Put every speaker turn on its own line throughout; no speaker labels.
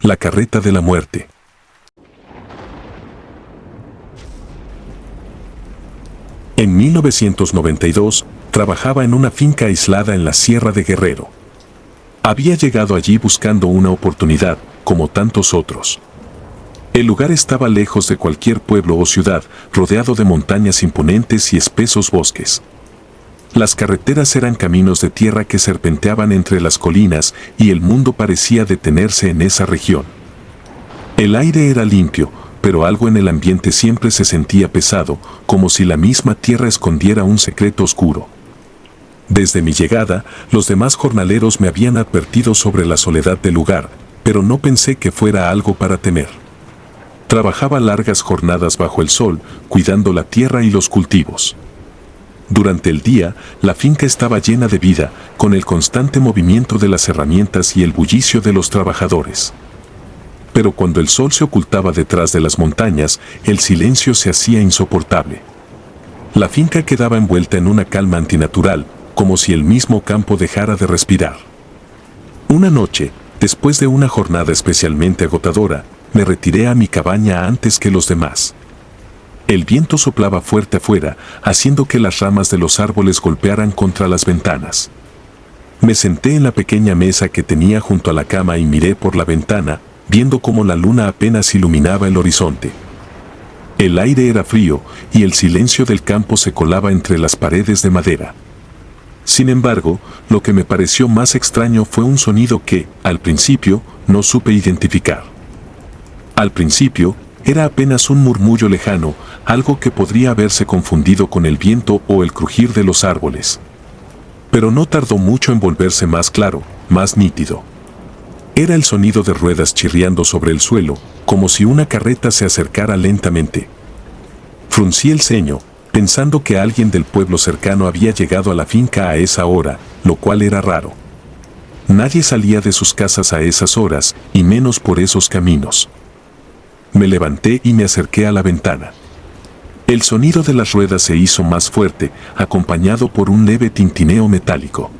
La carreta de la muerte. En 1992, trabajaba en una finca aislada en la Sierra de Guerrero. Había llegado allí buscando una oportunidad, como tantos otros. El lugar estaba lejos de cualquier pueblo o ciudad, rodeado de montañas imponentes y espesos bosques. Las carreteras eran caminos de tierra que serpenteaban entre las colinas y el mundo parecía detenerse en esa región. El aire era limpio, pero algo en el ambiente siempre se sentía pesado, como si la misma tierra escondiera un secreto oscuro. Desde mi llegada, los demás jornaleros me habían advertido sobre la soledad del lugar, pero no pensé que fuera algo para temer. Trabajaba largas jornadas bajo el sol, cuidando la tierra y los cultivos. Durante el día, la finca estaba llena de vida, con el constante movimiento de las herramientas y el bullicio de los trabajadores. Pero cuando el sol se ocultaba detrás de las montañas, el silencio se hacía insoportable. La finca quedaba envuelta en una calma antinatural, como si el mismo campo dejara de respirar. Una noche, después de una jornada especialmente agotadora, me retiré a mi cabaña antes que los demás. El viento soplaba fuerte afuera, haciendo que las ramas de los árboles golpearan contra las ventanas. Me senté en la pequeña mesa que tenía junto a la cama y miré por la ventana, viendo cómo la luna apenas iluminaba el horizonte. El aire era frío y el silencio del campo se colaba entre las paredes de madera. Sin embargo, lo que me pareció más extraño fue un sonido que, al principio, no supe identificar. Al principio, era apenas un murmullo lejano, algo que podría haberse confundido con el viento o el crujir de los árboles. Pero no tardó mucho en volverse más claro, más nítido. Era el sonido de ruedas chirriando sobre el suelo, como si una carreta se acercara lentamente. Fruncí el ceño, pensando que alguien del pueblo cercano había llegado a la finca a esa hora, lo cual era raro. Nadie salía de sus casas a esas horas, y menos por esos caminos. Me levanté y me acerqué a la ventana. El sonido de las ruedas se hizo más fuerte, acompañado por un leve tintineo metálico.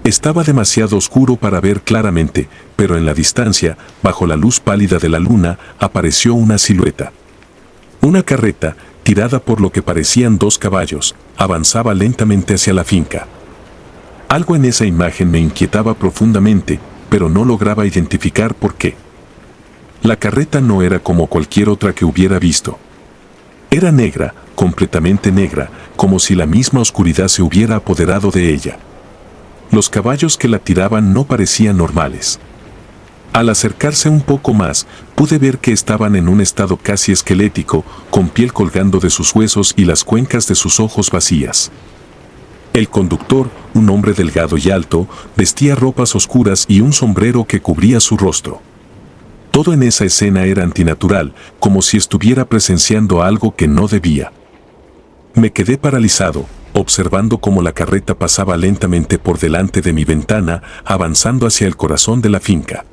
Estaba demasiado oscuro para ver claramente, pero en la distancia, bajo la luz pálida de la luna, apareció una silueta. Una carreta, tirada por lo que parecían 2 caballos, avanzaba lentamente hacia la finca. Algo en esa imagen me inquietaba profundamente, pero no lograba identificar por qué. La carreta no era como cualquier otra que hubiera visto. Era negra, completamente negra, como si la misma oscuridad se hubiera apoderado de ella. Los caballos que la tiraban no parecían normales. Al acercarse un poco más, pude ver que estaban en un estado casi esquelético, con piel colgando de sus huesos y las cuencas de sus ojos vacías. El conductor, un hombre delgado y alto, vestía ropas oscuras y un sombrero que cubría su rostro. Todo en esa escena era antinatural, como si estuviera presenciando algo que no debía. Me quedé paralizado, observando cómo la carreta pasaba lentamente por delante de mi ventana, avanzando hacia el corazón de la finca.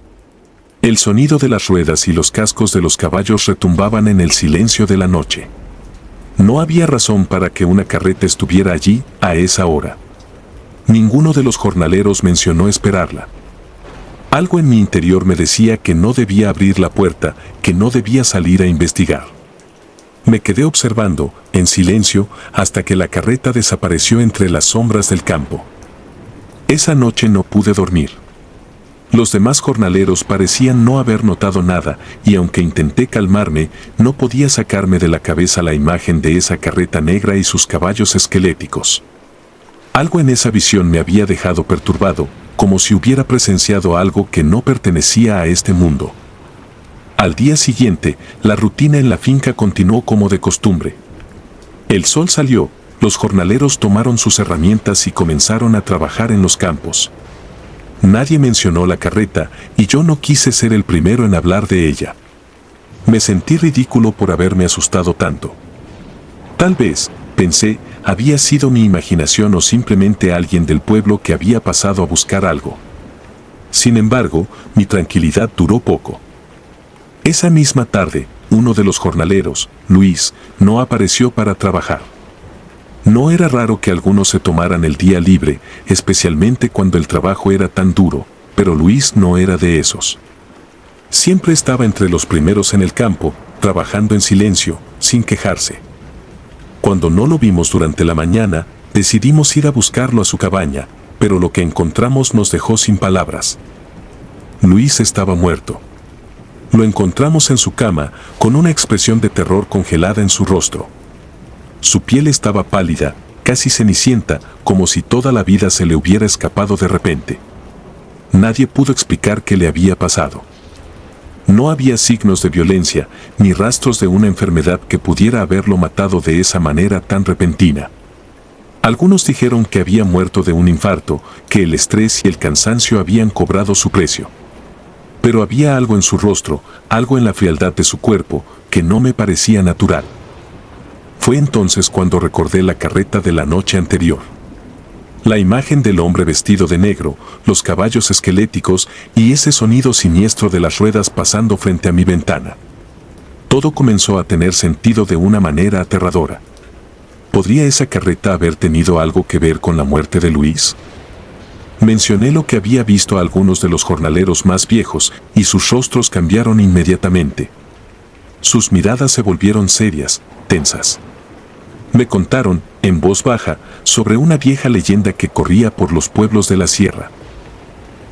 El sonido de las ruedas y los cascos de los caballos retumbaban en el silencio de la noche. No había razón para que una carreta estuviera allí a esa hora. Ninguno de los jornaleros mencionó esperarla. Algo en mi interior me decía que no debía abrir la puerta, que no debía salir a investigar. Me quedé observando, en silencio, hasta que la carreta desapareció entre las sombras del campo. Esa noche no pude dormir. Los demás jornaleros parecían no haber notado nada, y aunque intenté calmarme, no podía sacarme de la cabeza la imagen de esa carreta negra y sus caballos esqueléticos. Algo en esa visión me había dejado perturbado, como si hubiera presenciado algo que no pertenecía a este mundo. Al día siguiente, la rutina en la finca continuó como de costumbre. El sol salió, los jornaleros tomaron sus herramientas y comenzaron a trabajar en los campos. Nadie mencionó la carreta y yo no quise ser el primero en hablar de ella. Me sentí ridículo por haberme asustado tanto. Tal vez, pensé, había sido mi imaginación o simplemente alguien del pueblo que había pasado a buscar algo. Sin embargo, mi tranquilidad duró poco. Esa misma tarde, uno de los jornaleros, Luis, no apareció para trabajar. No era raro que algunos se tomaran el día libre, especialmente cuando el trabajo era tan duro, pero Luis no era de esos. Siempre estaba entre los primeros en el campo, trabajando en silencio, sin quejarse. Cuando no lo vimos durante la mañana, decidimos ir a buscarlo a su cabaña, pero lo que encontramos nos dejó sin palabras. Luis estaba muerto. Lo encontramos en su cama, con una expresión de terror congelada en su rostro. Su piel estaba pálida, casi cenicienta, como si toda la vida se le hubiera escapado de repente. Nadie pudo explicar qué le había pasado. No había signos de violencia, ni rastros de una enfermedad que pudiera haberlo matado de esa manera tan repentina. Algunos dijeron que había muerto de un infarto, que el estrés y el cansancio habían cobrado su precio. Pero había algo en su rostro, algo en la frialdad de su cuerpo, que no me parecía natural. Fue entonces cuando recordé la carreta de la noche anterior. La imagen del hombre vestido de negro, los caballos esqueléticos y ese sonido siniestro de las ruedas pasando frente a mi ventana. Todo comenzó a tener sentido de una manera aterradora. ¿Podría esa carreta haber tenido algo que ver con la muerte de Luis? Mencioné lo que había visto a algunos de los jornaleros más viejos y sus rostros cambiaron inmediatamente. Sus miradas se volvieron serias, tensas. Me contaron, en voz baja, sobre una vieja leyenda que corría por los pueblos de la sierra.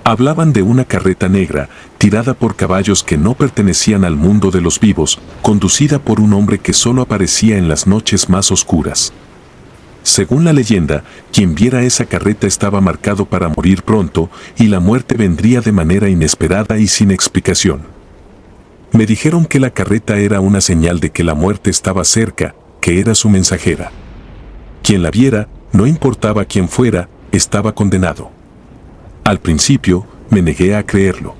Hablaban de una carreta negra, tirada por caballos que no pertenecían al mundo de los vivos, conducida por un hombre que solo aparecía en las noches más oscuras. Según la leyenda, quien viera esa carreta estaba marcado para morir pronto y la muerte vendría de manera inesperada y sin explicación. Me dijeron que la carreta era una señal de que la muerte estaba cerca, que era su mensajera. Quien la viera, no importaba quién fuera, estaba condenado. Al principio, me negué a creerlo.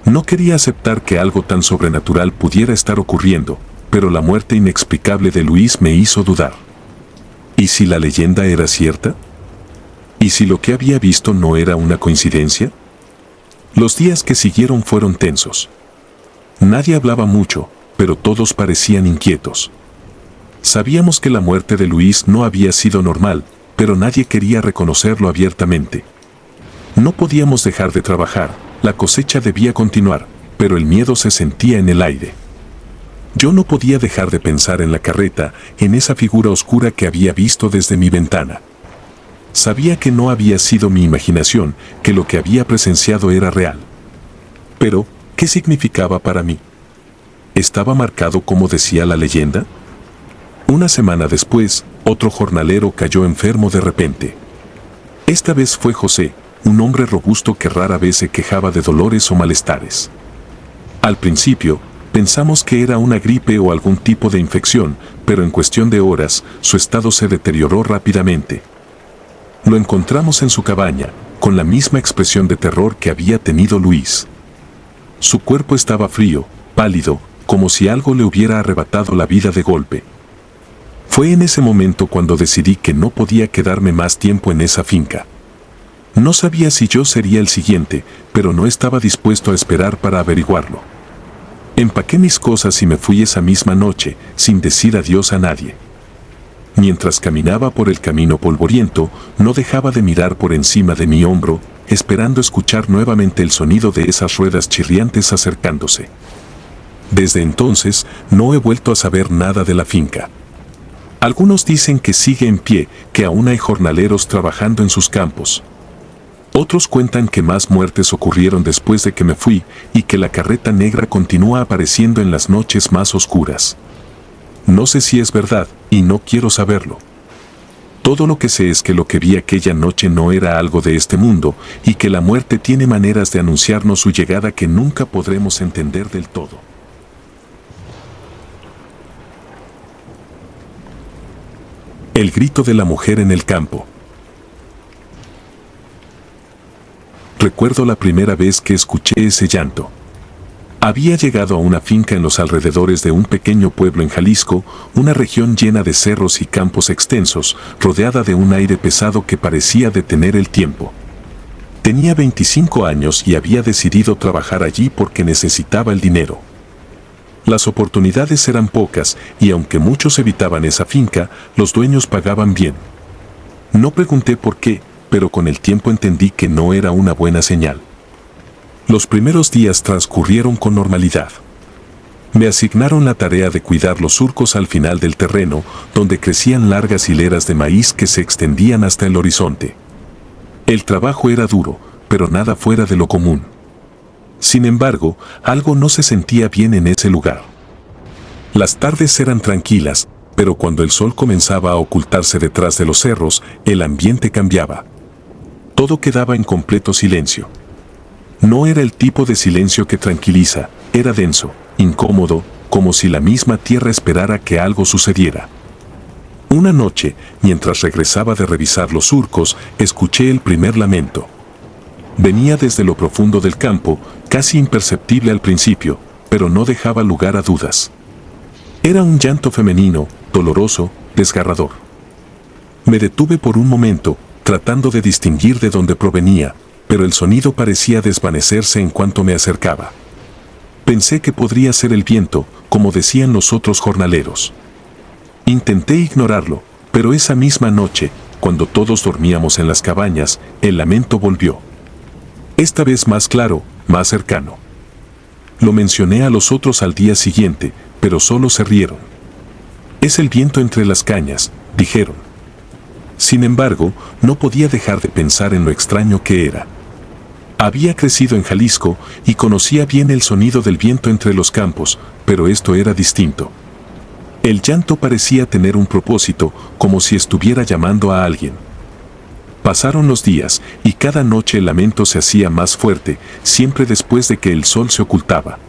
No quería aceptar que algo tan sobrenatural pudiera estar ocurriendo, pero la muerte inexplicable de Luis me hizo dudar. ¿Y si la leyenda era cierta? ¿Y si lo que había visto no era una coincidencia? Los días que siguieron fueron tensos. Nadie hablaba mucho, pero todos parecían inquietos. Sabíamos que la muerte de Luis no había sido normal, pero nadie quería reconocerlo abiertamente. No podíamos dejar de trabajar, la cosecha debía continuar, pero el miedo se sentía en el aire. Yo no podía dejar de pensar en la carreta, en esa figura oscura que había visto desde mi ventana. Sabía que no había sido mi imaginación, que lo que había presenciado era real. Pero, ¿qué significaba para mí? ¿Estaba marcado como decía la leyenda? Una semana después, otro jornalero cayó enfermo de repente. Esta vez fue José, un hombre robusto que rara vez se quejaba de dolores o malestares. Al principio, pensamos que era una gripe o algún tipo de infección, pero en cuestión de horas, su estado se deterioró rápidamente. Lo encontramos en su cabaña, con la misma expresión de terror que había tenido Luis. Su cuerpo estaba frío, pálido, como si algo le hubiera arrebatado la vida de golpe. Fue en ese momento cuando decidí que no podía quedarme más tiempo en esa finca. No sabía si yo sería el siguiente, pero no estaba dispuesto a esperar para averiguarlo. Empaqué mis cosas y me fui esa misma noche, sin decir adiós a nadie. Mientras caminaba por el camino polvoriento, no dejaba de mirar por encima de mi hombro, esperando escuchar nuevamente el sonido de esas ruedas chirriantes acercándose. Desde entonces, no he vuelto a saber nada de la finca. Algunos dicen que sigue en pie, que aún hay jornaleros trabajando en sus campos. Otros cuentan que más muertes ocurrieron después de que me fui y que la carreta negra continúa apareciendo en las noches más oscuras. No sé si es verdad y no quiero saberlo. Todo lo que sé es que lo que vi aquella noche no era algo de este mundo y que la muerte tiene maneras de anunciarnos su llegada que nunca podremos entender del todo. El grito de la mujer en el campo. Recuerdo la primera vez que escuché ese llanto. Había llegado a una finca en los alrededores de un pequeño pueblo en Jalisco, una región llena de cerros y campos extensos, rodeada de un aire pesado que parecía detener el tiempo. Tenía 25 años y había decidido trabajar allí porque necesitaba el dinero. Las oportunidades eran pocas y aunque muchos evitaban esa finca, los dueños pagaban bien. No pregunté por qué, pero con el tiempo entendí que no era una buena señal. Los primeros días transcurrieron con normalidad. Me asignaron la tarea de cuidar los surcos al final del terreno, donde crecían largas hileras de maíz que se extendían hasta el horizonte. El trabajo era duro, pero nada fuera de lo común. Sin embargo, algo no se sentía bien en ese lugar. Las tardes eran tranquilas, pero cuando el sol comenzaba a ocultarse detrás de los cerros, el ambiente cambiaba. Todo quedaba en completo silencio. No era el tipo de silencio que tranquiliza, era denso, incómodo, como si la misma tierra esperara que algo sucediera. Una noche, mientras regresaba de revisar los surcos, escuché el primer lamento. Venía desde lo profundo del campo, casi imperceptible al principio, pero no dejaba lugar a dudas. Era un llanto femenino, doloroso, desgarrador. Me detuve por un momento, tratando de distinguir de dónde provenía, pero el sonido parecía desvanecerse en cuanto me acercaba. Pensé que podría ser el viento, como decían los otros jornaleros. Intenté ignorarlo, pero esa misma noche, cuando todos dormíamos en las cabañas, el lamento volvió. Esta vez más claro, más cercano. Lo mencioné a los otros al día siguiente, pero solo se rieron. Es el viento entre las cañas, dijeron. Sin embargo, no podía dejar de pensar en lo extraño que era. Había crecido en Jalisco y conocía bien el sonido del viento entre los campos, pero esto era distinto. El llanto parecía tener un propósito, como si estuviera llamando a alguien. Pasaron los días, y cada noche el lamento se hacía más fuerte, siempre después de que el sol se ocultaba.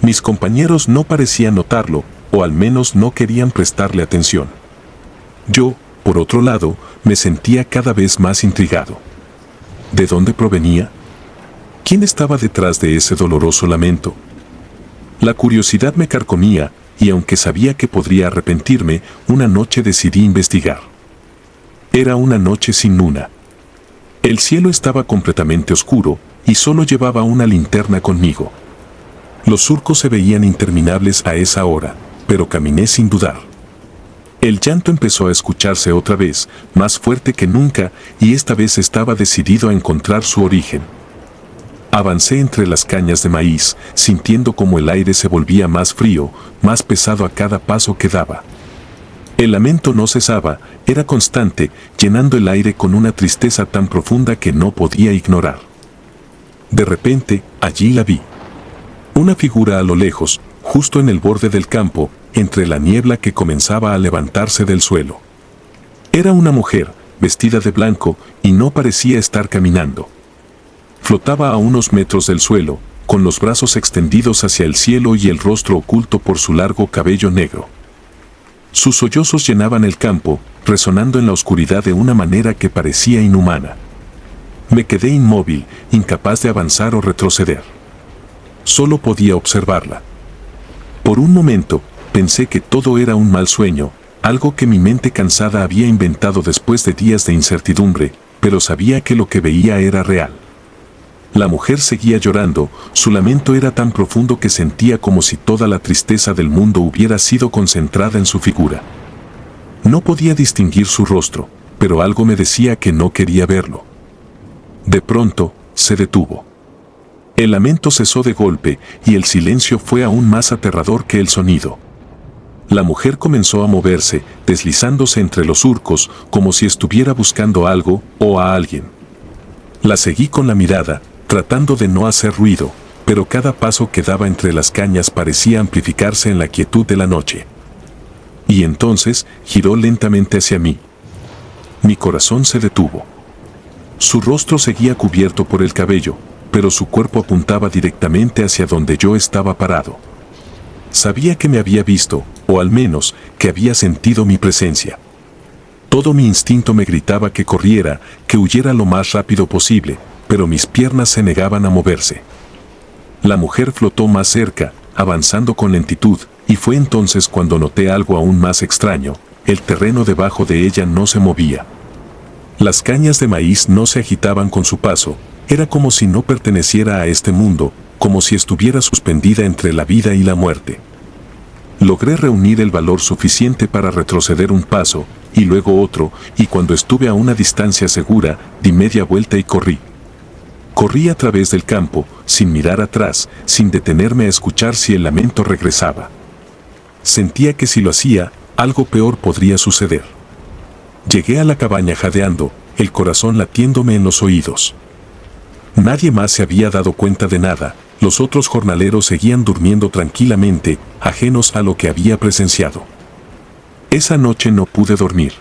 Mis compañeros no parecían notarlo, o al menos no querían prestarle atención. Yo, por otro lado, me sentía cada vez más intrigado. ¿De dónde provenía? ¿Quién estaba detrás de ese doloroso lamento? La curiosidad me carcomía, y aunque sabía que podría arrepentirme, una noche decidí investigar. Era una noche sin luna. El cielo estaba completamente oscuro, y solo llevaba una linterna conmigo. Los surcos se veían interminables a esa hora, pero caminé sin dudar. El llanto empezó a escucharse otra vez, más fuerte que nunca, y esta vez estaba decidido a encontrar su origen. Avancé entre las cañas de maíz, sintiendo como el aire se volvía más frío, más pesado a cada paso que daba. El lamento no cesaba, era constante, llenando el aire con una tristeza tan profunda que no podía ignorar. De repente, allí la vi. Una figura a lo lejos, justo en el borde del campo, entre la niebla que comenzaba a levantarse del suelo. Era una mujer, vestida de blanco, y no parecía estar caminando. Flotaba a unos metros del suelo, con los brazos extendidos hacia el cielo y el rostro oculto por su largo cabello negro. Sus sollozos llenaban el campo, resonando en la oscuridad de una manera que parecía inhumana. Me quedé inmóvil, incapaz de avanzar o retroceder. Solo podía observarla. Por un momento, pensé que todo era un mal sueño, algo que mi mente cansada había inventado después de días de incertidumbre, pero sabía que lo que veía era real. La mujer seguía llorando, su lamento era tan profundo que sentía como si toda la tristeza del mundo hubiera sido concentrada en su figura. No podía distinguir su rostro, pero algo me decía que no quería verlo. De pronto, se detuvo. El lamento cesó de golpe y el silencio fue aún más aterrador que el sonido. La mujer comenzó a moverse, deslizándose entre los surcos, como si estuviera buscando algo o a alguien. La seguí con la mirada, tratando de no hacer ruido, pero cada paso que daba entre las cañas parecía amplificarse en la quietud de la noche. Y entonces giró lentamente hacia mí. Mi corazón se detuvo. Su rostro seguía cubierto por el cabello, pero su cuerpo apuntaba directamente hacia donde yo estaba parado. Sabía que me había visto, o al menos, que había sentido mi presencia. Todo mi instinto me gritaba que corriera, que huyera lo más rápido posible, pero mis piernas se negaban a moverse. La mujer flotó más cerca, avanzando con lentitud, y fue entonces cuando noté algo aún más extraño: el terreno debajo de ella no se movía. Las cañas de maíz no se agitaban con su paso, era como si no perteneciera a este mundo, como si estuviera suspendida entre la vida y la muerte. Logré reunir el valor suficiente para retroceder un paso, y luego otro, y cuando estuve a una distancia segura, di media vuelta y corrí. Corrí a través del campo, sin mirar atrás, sin detenerme a escuchar si el lamento regresaba. Sentía que si lo hacía, algo peor podría suceder. Llegué a la cabaña jadeando, el corazón latiéndome en los oídos. Nadie más se había dado cuenta de nada, los otros jornaleros seguían durmiendo tranquilamente, ajenos a lo que había presenciado. Esa noche no pude dormir.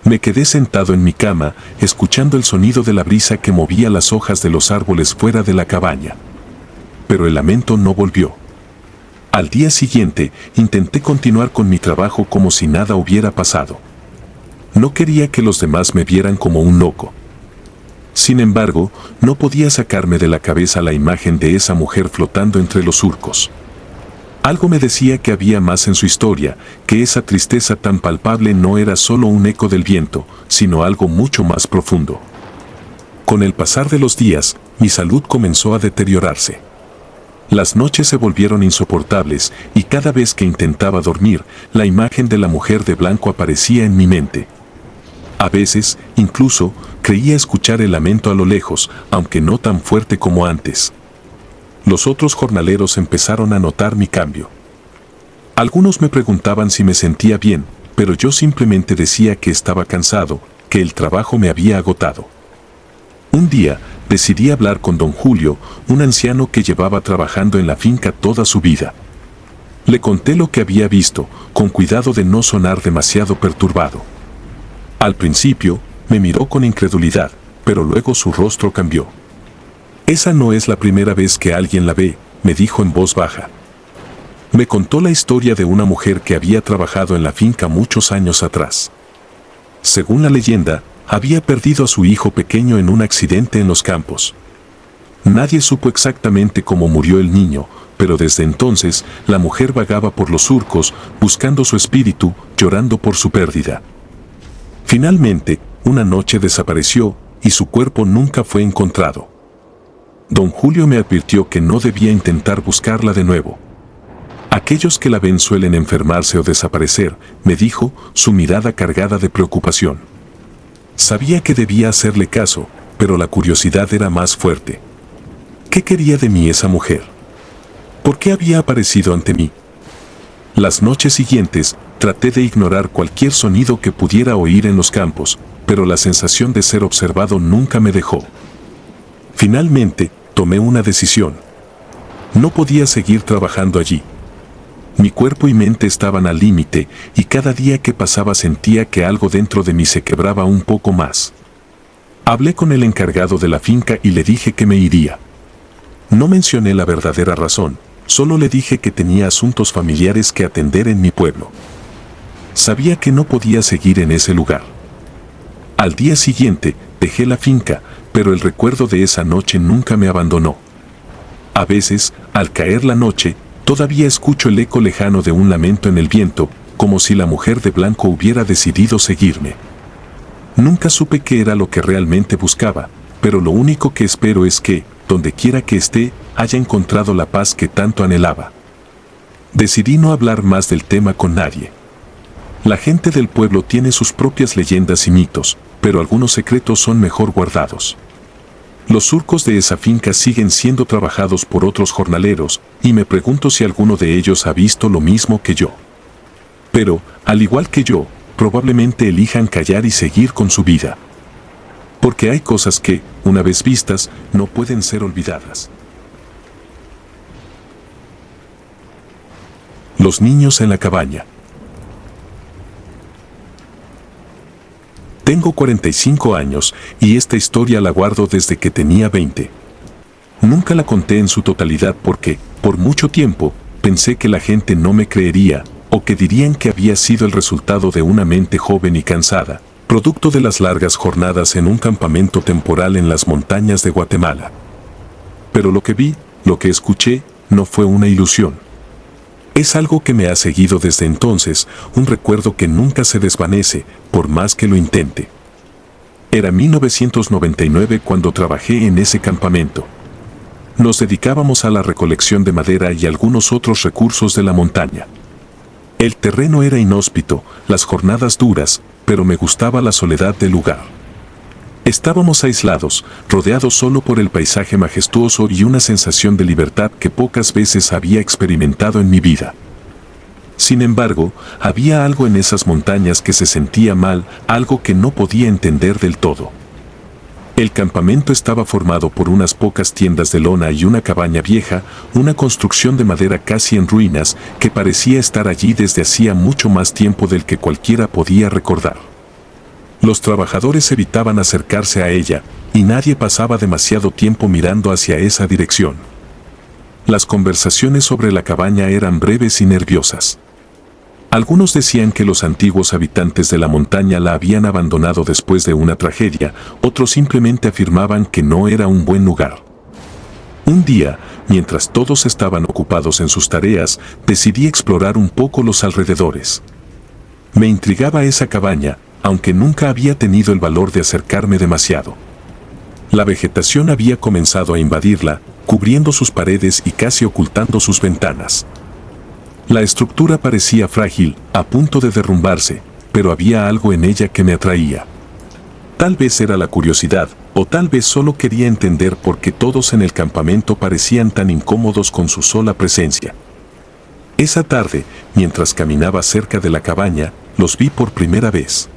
Me quedé sentado en mi cama, escuchando el sonido de la brisa que movía las hojas de los árboles fuera de la cabaña. Pero el lamento no volvió. Al día siguiente, intenté continuar con mi trabajo como si nada hubiera pasado. No quería que los demás me vieran como un loco. Sin embargo, no podía sacarme de la cabeza la imagen de esa mujer flotando entre los surcos. Algo me decía que había más en su historia, que esa tristeza tan palpable no era solo un eco del viento, sino algo mucho más profundo. Con el pasar de los días, mi salud comenzó a deteriorarse. Las noches se volvieron insoportables y cada vez que intentaba dormir, la imagen de la mujer de blanco aparecía en mi mente. A veces, incluso, creía escuchar el lamento a lo lejos, aunque no tan fuerte como antes. Los otros jornaleros empezaron a notar mi cambio. Algunos me preguntaban si me sentía bien, pero yo simplemente decía que estaba cansado, que el trabajo me había agotado. Un día, decidí hablar con don Julio, un anciano que llevaba trabajando en la finca toda su vida. Le conté lo que había visto, con cuidado de no sonar demasiado perturbado. Al principio, me miró con incredulidad, pero luego su rostro cambió. «Esa no es la primera vez que alguien la ve», me dijo en voz baja. Me contó la historia de una mujer que había trabajado en la finca muchos años atrás. Según la leyenda, había perdido a su hijo pequeño en un accidente en los campos. Nadie supo exactamente cómo murió el niño, pero desde entonces la mujer vagaba por los surcos, buscando su espíritu, llorando por su pérdida. Finalmente, una noche desapareció y su cuerpo nunca fue encontrado. Don Julio me advirtió que no debía intentar buscarla de nuevo. Aquellos que la ven suelen enfermarse o desaparecer, me dijo, su mirada cargada de preocupación. Sabía que debía hacerle caso, pero la curiosidad era más fuerte. ¿Qué quería de mí esa mujer? ¿Por qué había aparecido ante mí? Las noches siguientes, traté de ignorar cualquier sonido que pudiera oír en los campos, pero la sensación de ser observado nunca me dejó. Finalmente, tomé una decisión. No podía seguir trabajando allí. Mi cuerpo y mente estaban al límite, y cada día que pasaba sentía que algo dentro de mí se quebraba un poco más. Hablé con el encargado de la finca y le dije que me iría. No mencioné la verdadera razón, solo le dije que tenía asuntos familiares que atender en mi pueblo. Sabía que no podía seguir en ese lugar. Al día siguiente, dejé la finca, pero el recuerdo de esa noche nunca me abandonó. A veces, al caer la noche, todavía escucho el eco lejano de un lamento en el viento, como si la mujer de blanco hubiera decidido seguirme. Nunca supe qué era lo que realmente buscaba, pero lo único que espero es que, donde quiera que esté, haya encontrado la paz que tanto anhelaba. Decidí no hablar más del tema con nadie. La gente del pueblo tiene sus propias leyendas y mitos, pero algunos secretos son mejor guardados. Los surcos de esa finca siguen siendo trabajados por otros jornaleros, y me pregunto si alguno de ellos ha visto lo mismo que yo. Pero, al igual que yo, probablemente elijan callar y seguir con su vida. Porque hay cosas que, una vez vistas, no pueden ser olvidadas. Los niños en la cabaña. Tengo 45 años y esta historia la guardo desde que tenía 20. Nunca la conté en su totalidad porque, por mucho tiempo, pensé que la gente no me creería o que dirían que había sido el resultado de una mente joven y cansada, producto de las largas jornadas en un campamento temporal en las montañas de Guatemala. Pero lo que vi, lo que escuché, no fue una ilusión. Es algo que me ha seguido desde entonces, un recuerdo que nunca se desvanece, por más que lo intente. Era 1999 cuando trabajé en ese campamento. Nos dedicábamos a la recolección de madera y algunos otros recursos de la montaña. El terreno era inhóspito, las jornadas duras, pero me gustaba la soledad del lugar. Estábamos aislados, rodeados solo por el paisaje majestuoso y una sensación de libertad que pocas veces había experimentado en mi vida. Sin embargo, había algo en esas montañas que se sentía mal, algo que no podía entender del todo. El campamento estaba formado por unas pocas tiendas de lona y una cabaña vieja, una construcción de madera casi en ruinas que parecía estar allí desde hacía mucho más tiempo del que cualquiera podía recordar. Los trabajadores evitaban acercarse a ella, y nadie pasaba demasiado tiempo mirando hacia esa dirección. Las conversaciones sobre la cabaña eran breves y nerviosas. Algunos decían que los antiguos habitantes de la montaña la habían abandonado después de una tragedia, otros simplemente afirmaban que no era un buen lugar. Un día, mientras todos estaban ocupados en sus tareas, decidí explorar un poco los alrededores. Me intrigaba esa cabaña, aunque nunca había tenido el valor de acercarme demasiado. La vegetación había comenzado a invadirla, cubriendo sus paredes y casi ocultando sus ventanas. La estructura parecía frágil, a punto de derrumbarse, pero había algo en ella que me atraía. Tal vez era la curiosidad, o tal vez solo quería entender por qué todos en el campamento parecían tan incómodos con su sola presencia. Esa tarde, mientras caminaba cerca de la cabaña, los vi por primera vez.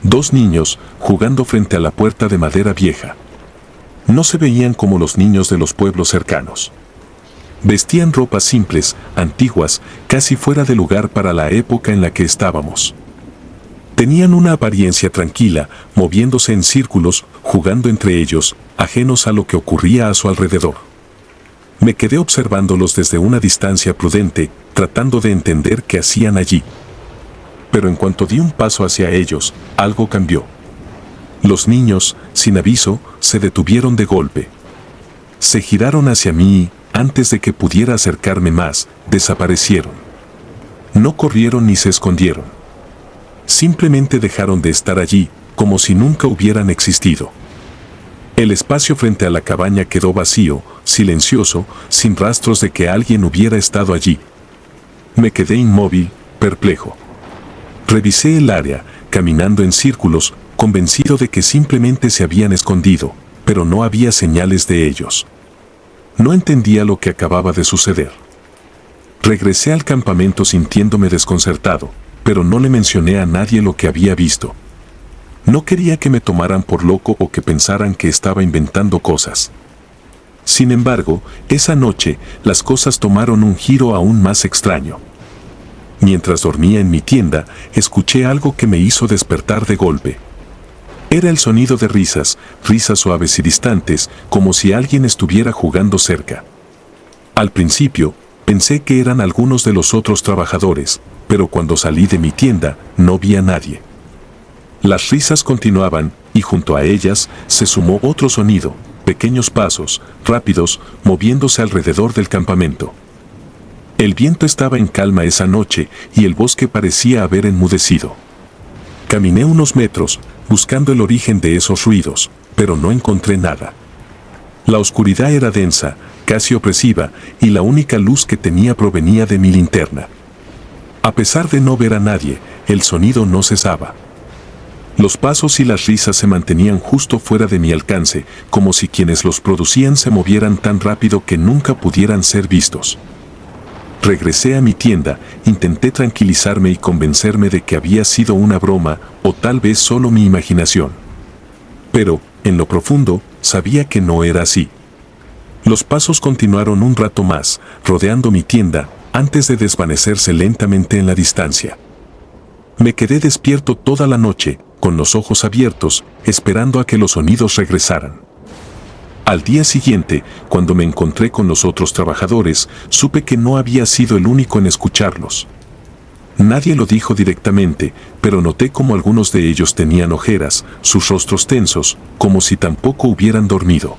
2 niños, jugando frente a la puerta de madera vieja. No se veían como los niños de los pueblos cercanos. Vestían ropas simples, antiguas, casi fuera de lugar para la época en la que estábamos. Tenían una apariencia tranquila, moviéndose en círculos, jugando entre ellos, ajenos a lo que ocurría a su alrededor. Me quedé observándolos desde una distancia prudente, tratando de entender qué hacían allí. Pero en cuanto di un paso hacia ellos, algo cambió. Los niños, sin aviso, se detuvieron de golpe. Se giraron hacia mí y, antes de que pudiera acercarme más, desaparecieron. No corrieron ni se escondieron. Simplemente dejaron de estar allí, como si nunca hubieran existido. El espacio frente a la cabaña quedó vacío, silencioso, sin rastros de que alguien hubiera estado allí. Me quedé inmóvil, perplejo. Revisé el área, caminando en círculos, convencido de que simplemente se habían escondido, pero no había señales de ellos. No entendía lo que acababa de suceder. Regresé al campamento sintiéndome desconcertado, pero no le mencioné a nadie lo que había visto. No quería que me tomaran por loco o que pensaran que estaba inventando cosas. Sin embargo, esa noche, las cosas tomaron un giro aún más extraño. Mientras dormía en mi tienda, escuché algo que me hizo despertar de golpe. Era el sonido de risas, risas suaves y distantes, como si alguien estuviera jugando cerca. Al principio, pensé que eran algunos de los otros trabajadores, pero cuando salí de mi tienda, no vi a nadie. Las risas continuaban, y junto a ellas, se sumó otro sonido, pequeños pasos, rápidos, moviéndose alrededor del campamento. El viento estaba en calma esa noche y el bosque parecía haber enmudecido. Caminé unos metros, buscando el origen de esos ruidos, pero no encontré nada. La oscuridad era densa, casi opresiva, y la única luz que tenía provenía de mi linterna. A pesar de no ver a nadie, el sonido no cesaba. Los pasos y las risas se mantenían justo fuera de mi alcance, como si quienes los producían se movieran tan rápido que nunca pudieran ser vistos. Regresé a mi tienda, intenté tranquilizarme y convencerme de que había sido una broma, o tal vez solo mi imaginación. Pero, en lo profundo, sabía que no era así. Los pasos continuaron un rato más, rodeando mi tienda, antes de desvanecerse lentamente en la distancia. Me quedé despierto toda la noche, con los ojos abiertos, esperando a que los sonidos regresaran. Al día siguiente, cuando me encontré con los otros trabajadores, supe que no había sido el único en escucharlos. Nadie lo dijo directamente, pero noté como algunos de ellos tenían ojeras, sus rostros tensos, como si tampoco hubieran dormido.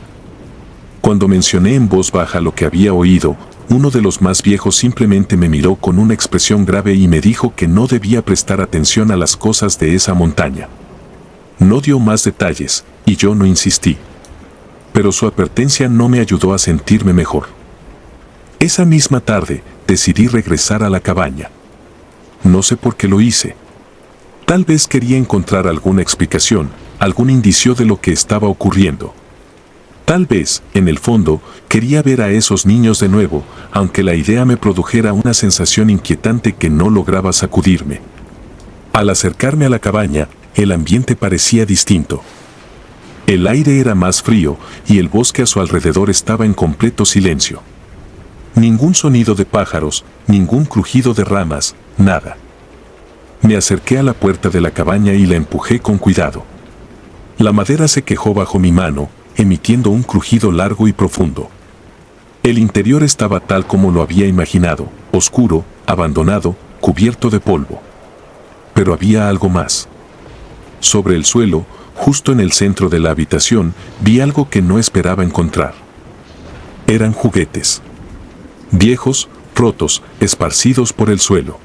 Cuando mencioné en voz baja lo que había oído, uno de los más viejos simplemente me miró con una expresión grave y me dijo que no debía prestar atención a las cosas de esa montaña. No dio más detalles, y yo no insistí. Pero su advertencia no me ayudó a sentirme mejor. Esa misma tarde, decidí regresar a la cabaña. No sé por qué lo hice. Tal vez quería encontrar alguna explicación, algún indicio de lo que estaba ocurriendo. Tal vez, en el fondo, quería ver a esos niños de nuevo, aunque la idea me produjera una sensación inquietante que no lograba sacudirme. Al acercarme a la cabaña, el ambiente parecía distinto. El aire era más frío y el bosque a su alrededor estaba en completo silencio. Ningún sonido de pájaros, ningún crujido de ramas, nada. Me acerqué a la puerta de la cabaña y la empujé con cuidado. La madera se quejó bajo mi mano, emitiendo un crujido largo y profundo. El interior estaba tal como lo había imaginado, oscuro, abandonado, cubierto de polvo. Pero había algo más. Sobre el suelo, justo en el centro de la habitación, vi algo que no esperaba encontrar. Eran juguetes. Viejos, rotos, esparcidos por el suelo.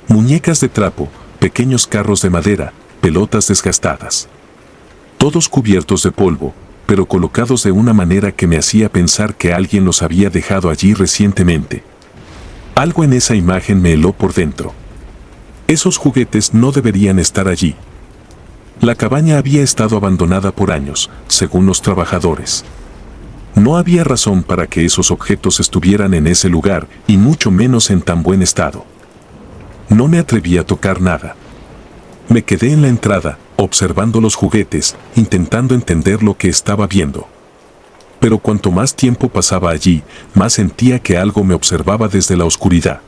Muñecas de trapo, pequeños carros de madera, pelotas desgastadas. Todos cubiertos de polvo, pero colocados de una manera que me hacía pensar que alguien los había dejado allí recientemente. Algo en esa imagen me heló por dentro. Esos juguetes no deberían estar allí. La cabaña había estado abandonada por años, según los trabajadores. No había razón para que esos objetos estuvieran en ese lugar, y mucho menos en tan buen estado. No me atreví a tocar nada. Me quedé en la entrada, observando los juguetes, intentando entender lo que estaba viendo. Pero cuanto más tiempo pasaba allí, más sentía que algo me observaba desde la oscuridad.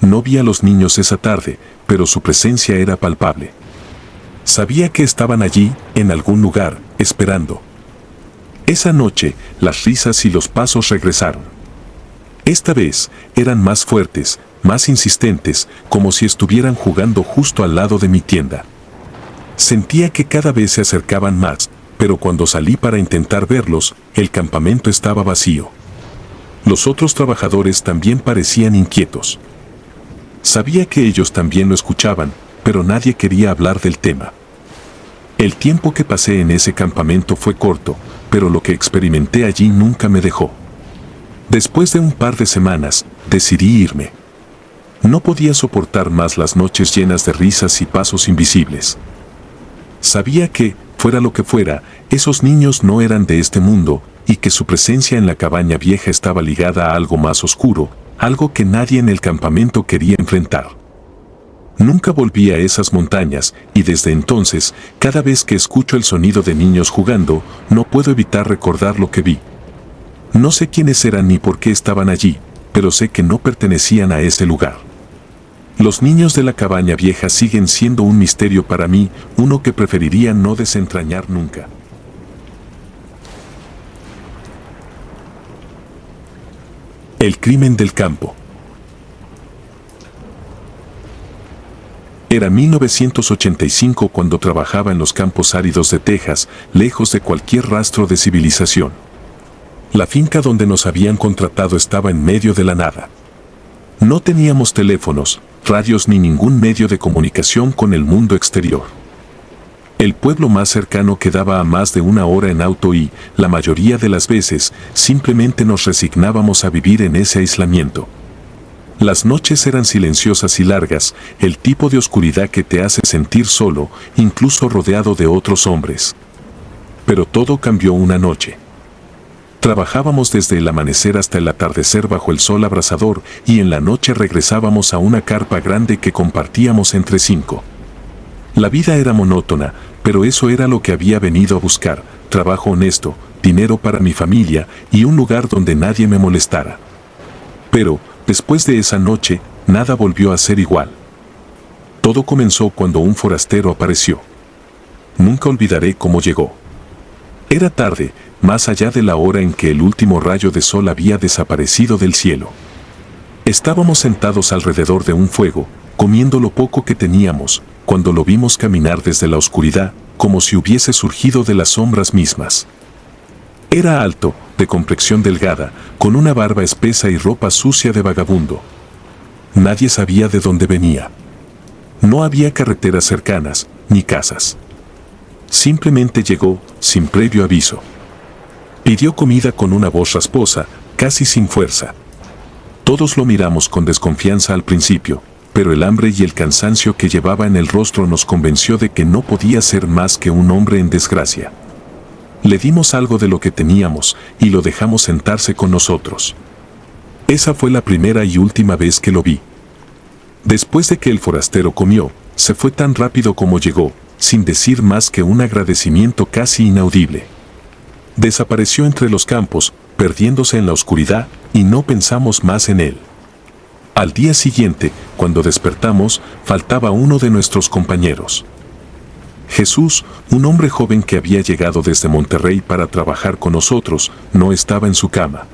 No vi a los niños esa tarde, pero su presencia era palpable. Sabía que estaban allí, en algún lugar, esperando. Esa noche, las risas y los pasos regresaron. Esta vez, eran más fuertes, más insistentes, como si estuvieran jugando justo al lado de mi tienda. Sentía que cada vez se acercaban más, pero cuando salí para intentar verlos, el campamento estaba vacío. Los otros trabajadores también parecían inquietos. Sabía que ellos también lo escuchaban, pero nadie quería hablar del tema. El tiempo que pasé en ese campamento fue corto, pero lo que experimenté allí nunca me dejó. Después de un par de semanas, decidí irme. No podía soportar más las noches llenas de risas y pasos invisibles. Sabía que, fuera lo que fuera, esos niños no eran de este mundo, y que su presencia en la cabaña vieja estaba ligada a algo más oscuro, algo que nadie en el campamento quería enfrentar. Nunca volví a esas montañas, y desde entonces, cada vez que escucho el sonido de niños jugando, no puedo evitar recordar lo que vi. No sé quiénes eran ni por qué estaban allí, pero sé que no pertenecían a ese lugar. Los niños de la cabaña vieja siguen siendo un misterio para mí, uno que preferiría no desentrañar nunca. El crimen del campo. Era 1985 cuando trabajaba en los campos áridos de Texas, lejos de cualquier rastro de civilización. La finca donde nos habían contratado estaba en medio de la nada. No teníamos teléfonos, radios ni ningún medio de comunicación con el mundo exterior. El pueblo más cercano quedaba a más de una hora en auto y, la mayoría de las veces, simplemente nos resignábamos a vivir en ese aislamiento. Las noches eran silenciosas y largas, el tipo de oscuridad que te hace sentir solo, incluso rodeado de otros hombres. Pero todo cambió una noche. Trabajábamos desde el amanecer hasta el atardecer bajo el sol abrasador y en la noche regresábamos a una carpa grande que compartíamos entre 5. La vida era monótona, pero eso era lo que había venido a buscar: trabajo honesto, dinero para mi familia y un lugar donde nadie me molestara. Pero, después de esa noche, nada volvió a ser igual. Todo comenzó cuando un forastero apareció. Nunca olvidaré cómo llegó. Era tarde, más allá de la hora en que el último rayo de sol había desaparecido del cielo. Estábamos sentados alrededor de un fuego, comiendo lo poco que teníamos, cuando lo vimos caminar desde la oscuridad, como si hubiese surgido de las sombras mismas. Era alto, de complexión delgada, con una barba espesa y ropa sucia de vagabundo. Nadie sabía de dónde venía. No había carreteras cercanas, ni casas. Simplemente llegó, sin previo aviso. Pidió comida con una voz rasposa, casi sin fuerza. Todos lo miramos con desconfianza al principio, pero el hambre y el cansancio que llevaba en el rostro nos convenció de que no podía ser más que un hombre en desgracia. Le dimos algo de lo que teníamos y lo dejamos sentarse con nosotros. Esa fue la primera y última vez que lo vi. Después de que el forastero comió, se fue tan rápido como llegó, sin decir más que un agradecimiento casi inaudible. Desapareció entre los campos, perdiéndose en la oscuridad, y no pensamos más en él. Al día siguiente, cuando despertamos, faltaba uno de nuestros compañeros. Jesús, un hombre joven que había llegado desde Monterrey para trabajar con nosotros, no estaba en su cama.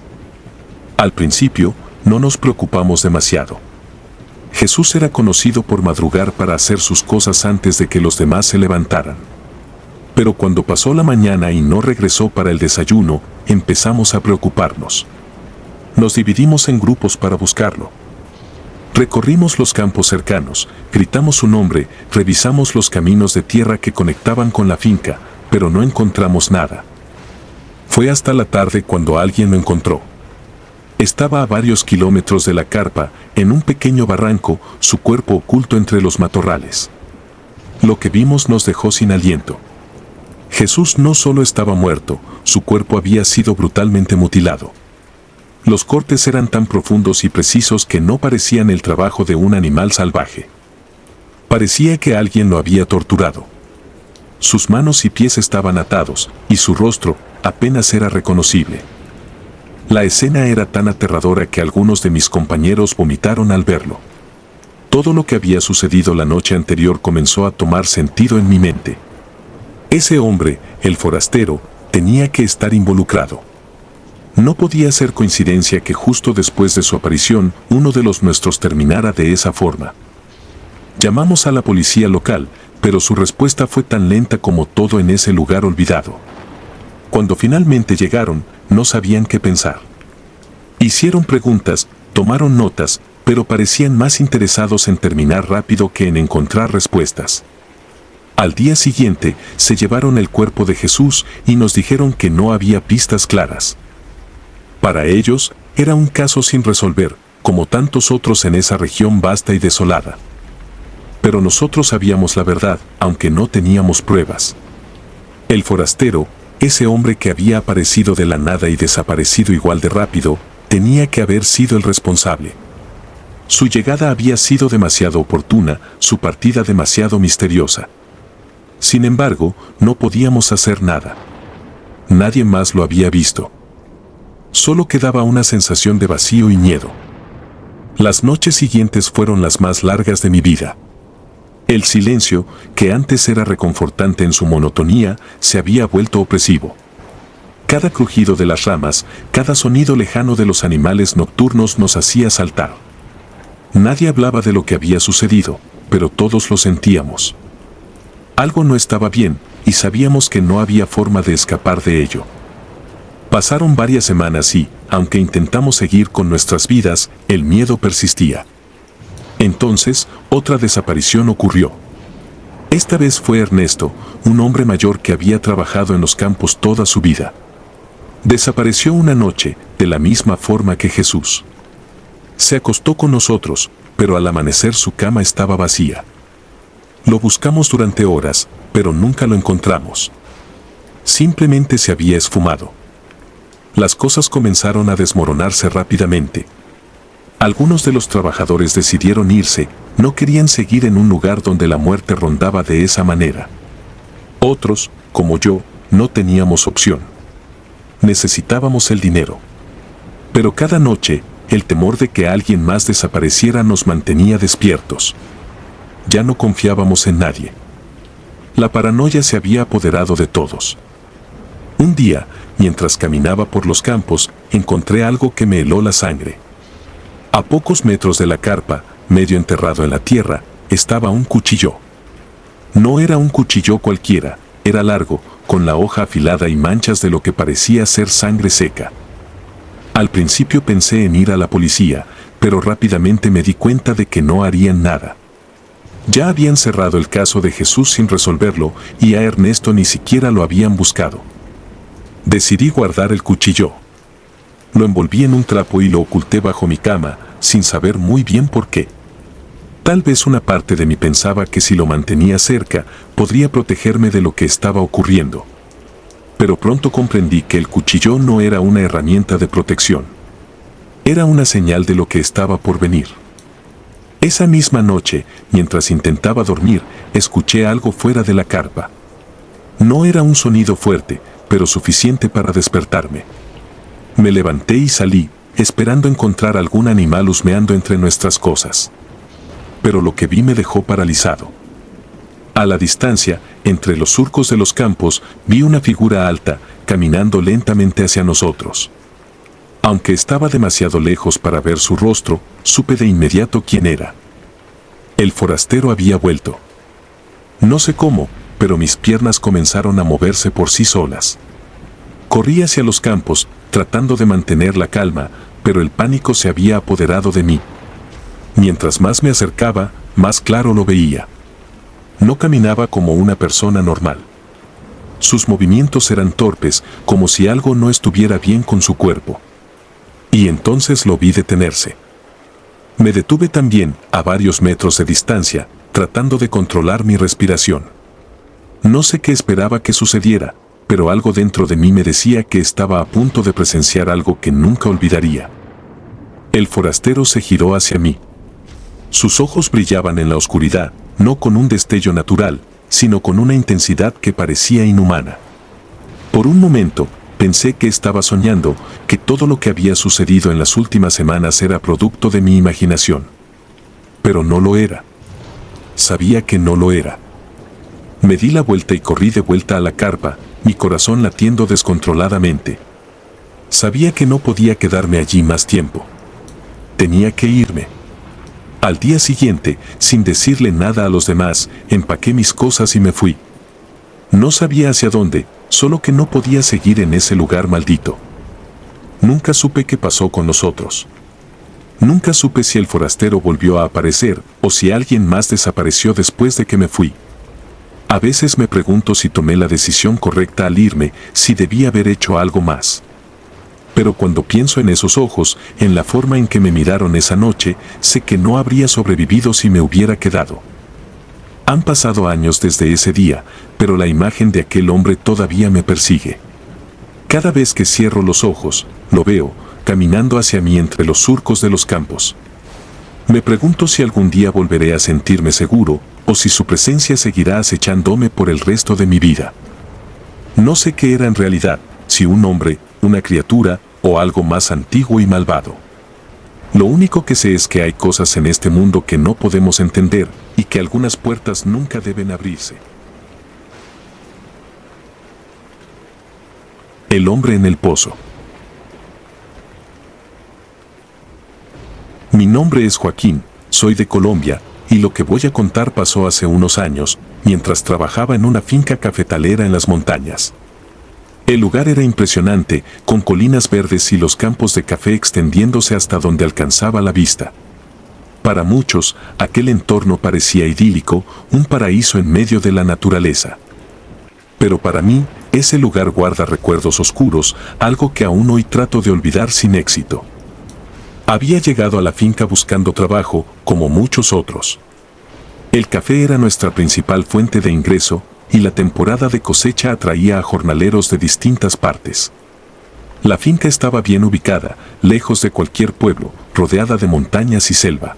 Al principio, no nos preocupamos demasiado. Jesús era conocido por madrugar para hacer sus cosas antes de que los demás se levantaran. Pero cuando pasó la mañana y no regresó para el desayuno, empezamos a preocuparnos. Nos dividimos en grupos para buscarlo. Recorrimos los campos cercanos, gritamos su nombre, revisamos los caminos de tierra que conectaban con la finca, pero no encontramos nada. Fue hasta la tarde cuando alguien lo encontró. Estaba a varios kilómetros de la carpa, en un pequeño barranco, su cuerpo oculto entre los matorrales. Lo que vimos nos dejó sin aliento. Jesús no solo estaba muerto, su cuerpo había sido brutalmente mutilado. Los cortes eran tan profundos y precisos que no parecían el trabajo de un animal salvaje. Parecía que alguien lo había torturado. Sus manos y pies estaban atados, y su rostro apenas era reconocible. La escena era tan aterradora que algunos de mis compañeros vomitaron al verlo. Todo lo que había sucedido la noche anterior comenzó a tomar sentido en mi mente. Ese hombre, el forastero, tenía que estar involucrado. No podía ser coincidencia que justo después de su aparición, uno de los nuestros terminara de esa forma. Llamamos a la policía local, pero su respuesta fue tan lenta como todo en ese lugar olvidado. Cuando finalmente llegaron, no sabían qué pensar. Hicieron preguntas, tomaron notas, pero parecían más interesados en terminar rápido que en encontrar respuestas. Al día siguiente, se llevaron el cuerpo de Jesús y nos dijeron que no había pistas claras. Para ellos, era un caso sin resolver, como tantos otros en esa región vasta y desolada. Pero nosotros sabíamos la verdad, aunque no teníamos pruebas. El forastero, ese hombre que había aparecido de la nada y desaparecido igual de rápido, tenía que haber sido el responsable. Su llegada había sido demasiado oportuna, su partida demasiado misteriosa. Sin embargo, no podíamos hacer nada. Nadie más lo había visto. Solo quedaba una sensación de vacío y miedo. Las noches siguientes fueron las más largas de mi vida. El silencio, que antes era reconfortante en su monotonía, se había vuelto opresivo. Cada crujido de las ramas, cada sonido lejano de los animales nocturnos nos hacía saltar. Nadie hablaba de lo que había sucedido, pero todos lo sentíamos. Algo no estaba bien, y sabíamos que no había forma de escapar de ello. Pasaron varias semanas y, aunque intentamos seguir con nuestras vidas, el miedo persistía. Entonces, otra desaparición ocurrió. Esta vez fue Ernesto, un hombre mayor que había trabajado en los campos toda su vida. Desapareció una noche, de la misma forma que Jesús. Se acostó con nosotros, pero al amanecer su cama estaba vacía. Lo buscamos durante horas, pero nunca lo encontramos. Simplemente se había esfumado. Las cosas comenzaron a desmoronarse rápidamente. Algunos de los trabajadores decidieron irse, no querían seguir en un lugar donde la muerte rondaba de esa manera. Otros, como yo, no teníamos opción. Necesitábamos el dinero. Pero cada noche, el temor de que alguien más desapareciera nos mantenía despiertos. Ya no confiábamos en nadie. La paranoia se había apoderado de todos. Un día, mientras caminaba por los campos, encontré algo que me heló la sangre. A pocos metros de la carpa, medio enterrado en la tierra, estaba un cuchillo. No era un cuchillo cualquiera, era largo, con la hoja afilada y manchas de lo que parecía ser sangre seca. Al principio pensé en ir a la policía, pero rápidamente me di cuenta de que no harían nada. Ya habían cerrado el caso de Jesús sin resolverlo y a Ernesto ni siquiera lo habían buscado. Decidí guardar el cuchillo. Lo envolví en un trapo y lo oculté bajo mi cama, sin saber muy bien por qué. Tal vez una parte de mí pensaba que si lo mantenía cerca, podría protegerme de lo que estaba ocurriendo. Pero pronto comprendí que el cuchillo no era una herramienta de protección. Era una señal de lo que estaba por venir. Esa misma noche, mientras intentaba dormir, escuché algo fuera de la carpa. No era un sonido fuerte, pero suficiente para despertarme. Me levanté y salí, esperando encontrar algún animal husmeando entre nuestras cosas. Pero lo que vi me dejó paralizado. A la distancia, entre los surcos de los campos, vi una figura alta, caminando lentamente hacia nosotros. Aunque estaba demasiado lejos para ver su rostro, supe de inmediato quién era. El forastero había vuelto. No sé cómo, pero mis piernas comenzaron a moverse por sí solas. Corrí hacia los campos, tratando de mantener la calma, pero el pánico se había apoderado de mí. Mientras más me acercaba, más claro lo veía. No caminaba como una persona normal. Sus movimientos eran torpes, como si algo no estuviera bien con su cuerpo. Y entonces lo vi detenerse. Me detuve también, a varios metros de distancia, tratando de controlar mi respiración. No sé qué esperaba que sucediera, pero algo dentro de mí me decía que estaba a punto de presenciar algo que nunca olvidaría. El forastero se giró hacia mí. Sus ojos brillaban en la oscuridad, no con un destello natural, sino con una intensidad que parecía inhumana. Por un momento, pensé que estaba soñando, que todo lo que había sucedido en las últimas semanas era producto de mi imaginación. Pero no lo era. Sabía que no lo era. Me di la vuelta y corrí de vuelta a la carpa, mi corazón latiendo descontroladamente. Sabía que no podía quedarme allí más tiempo. Tenía que irme. Al día siguiente, sin decirle nada a los demás, empaqué mis cosas y me fui. No sabía hacia dónde, solo que no podía seguir en ese lugar maldito. Nunca supe qué pasó con nosotros. Nunca supe si el forastero volvió a aparecer o si alguien más desapareció después de que me fui. A veces me pregunto si tomé la decisión correcta al irme, si debía haber hecho algo más. Pero cuando pienso en esos ojos, en la forma en que me miraron esa noche, sé que no habría sobrevivido si me hubiera quedado. Han pasado años desde ese día, pero la imagen de aquel hombre todavía me persigue. Cada vez que cierro los ojos, lo veo, caminando hacia mí entre los surcos de los campos. Me pregunto si algún día volveré a sentirme seguro, o si su presencia seguirá acechándome por el resto de mi vida. No sé qué era en realidad, si un hombre, una criatura, o algo más antiguo y malvado. Lo único que sé es que hay cosas en este mundo que no podemos entender, y que algunas puertas nunca deben abrirse. El hombre en el pozo. Mi nombre es Joaquín, soy de Colombia, y lo que voy a contar pasó hace unos años, mientras trabajaba en una finca cafetalera en las montañas. El lugar era impresionante, con colinas verdes y los campos de café extendiéndose hasta donde alcanzaba la vista. Para muchos, aquel entorno parecía idílico, un paraíso en medio de la naturaleza. Pero para mí, ese lugar guarda recuerdos oscuros, algo que aún hoy trato de olvidar sin éxito. Había llegado a la finca buscando trabajo, como muchos otros. El café era nuestra principal fuente de ingreso, y la temporada de cosecha atraía a jornaleros de distintas partes. La finca estaba bien ubicada, lejos de cualquier pueblo, rodeada de montañas y selva.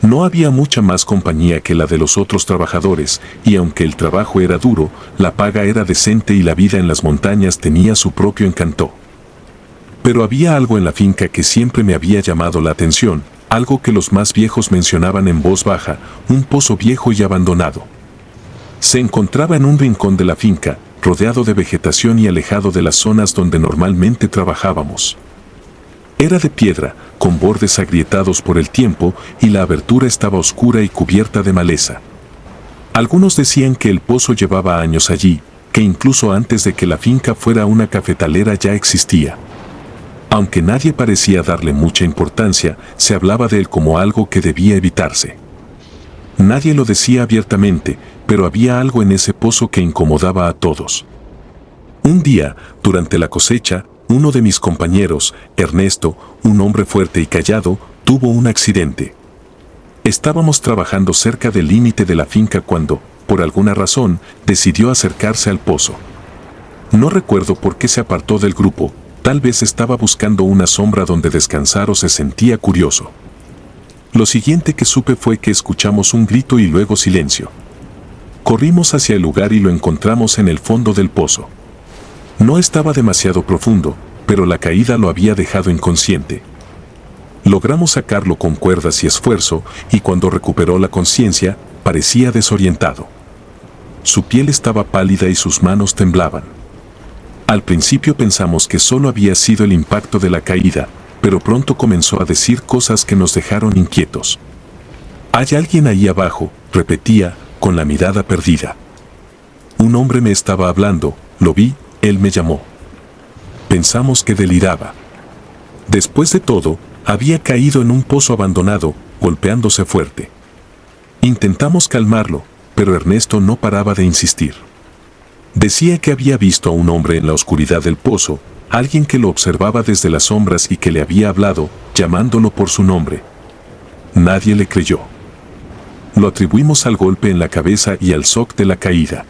No había mucha más compañía que la de los otros trabajadores, y aunque el trabajo era duro, la paga era decente y la vida en las montañas tenía su propio encanto. Pero había algo en la finca que siempre me había llamado la atención, algo que los más viejos mencionaban en voz baja, un pozo viejo y abandonado. Se encontraba en un rincón de la finca, rodeado de vegetación y alejado de las zonas donde normalmente trabajábamos. Era de piedra, con bordes agrietados por el tiempo, y la abertura estaba oscura y cubierta de maleza. Algunos decían que el pozo llevaba años allí, que incluso antes de que la finca fuera una cafetalera ya existía. Aunque nadie parecía darle mucha importancia, se hablaba de él como algo que debía evitarse. Nadie lo decía abiertamente, pero había algo en ese pozo que incomodaba a todos. Un día, durante la cosecha, uno de mis compañeros, Ernesto, un hombre fuerte y callado, tuvo un accidente. Estábamos trabajando cerca del límite de la finca cuando, por alguna razón, decidió acercarse al pozo. No recuerdo por qué se apartó del grupo, tal vez estaba buscando una sombra donde descansar o se sentía curioso. Lo siguiente que supe fue que escuchamos un grito y luego silencio. Corrimos hacia el lugar y lo encontramos en el fondo del pozo. No estaba demasiado profundo, pero la caída lo había dejado inconsciente. Logramos sacarlo con cuerdas y esfuerzo, y cuando recuperó la conciencia, parecía desorientado. Su piel estaba pálida y sus manos temblaban. Al principio pensamos que solo había sido el impacto de la caída, pero pronto comenzó a decir cosas que nos dejaron inquietos. «Hay alguien ahí abajo», repetía, con la mirada perdida. Un hombre me estaba hablando, lo vi, él me llamó. Pensamos que deliraba. Después de todo, había caído en un pozo abandonado, golpeándose fuerte. Intentamos calmarlo, pero Ernesto no paraba de insistir. Decía que había visto a un hombre en la oscuridad del pozo, alguien que lo observaba desde las sombras y que le había hablado, llamándolo por su nombre. Nadie le creyó. Lo atribuimos al golpe en la cabeza y al shock de la caída.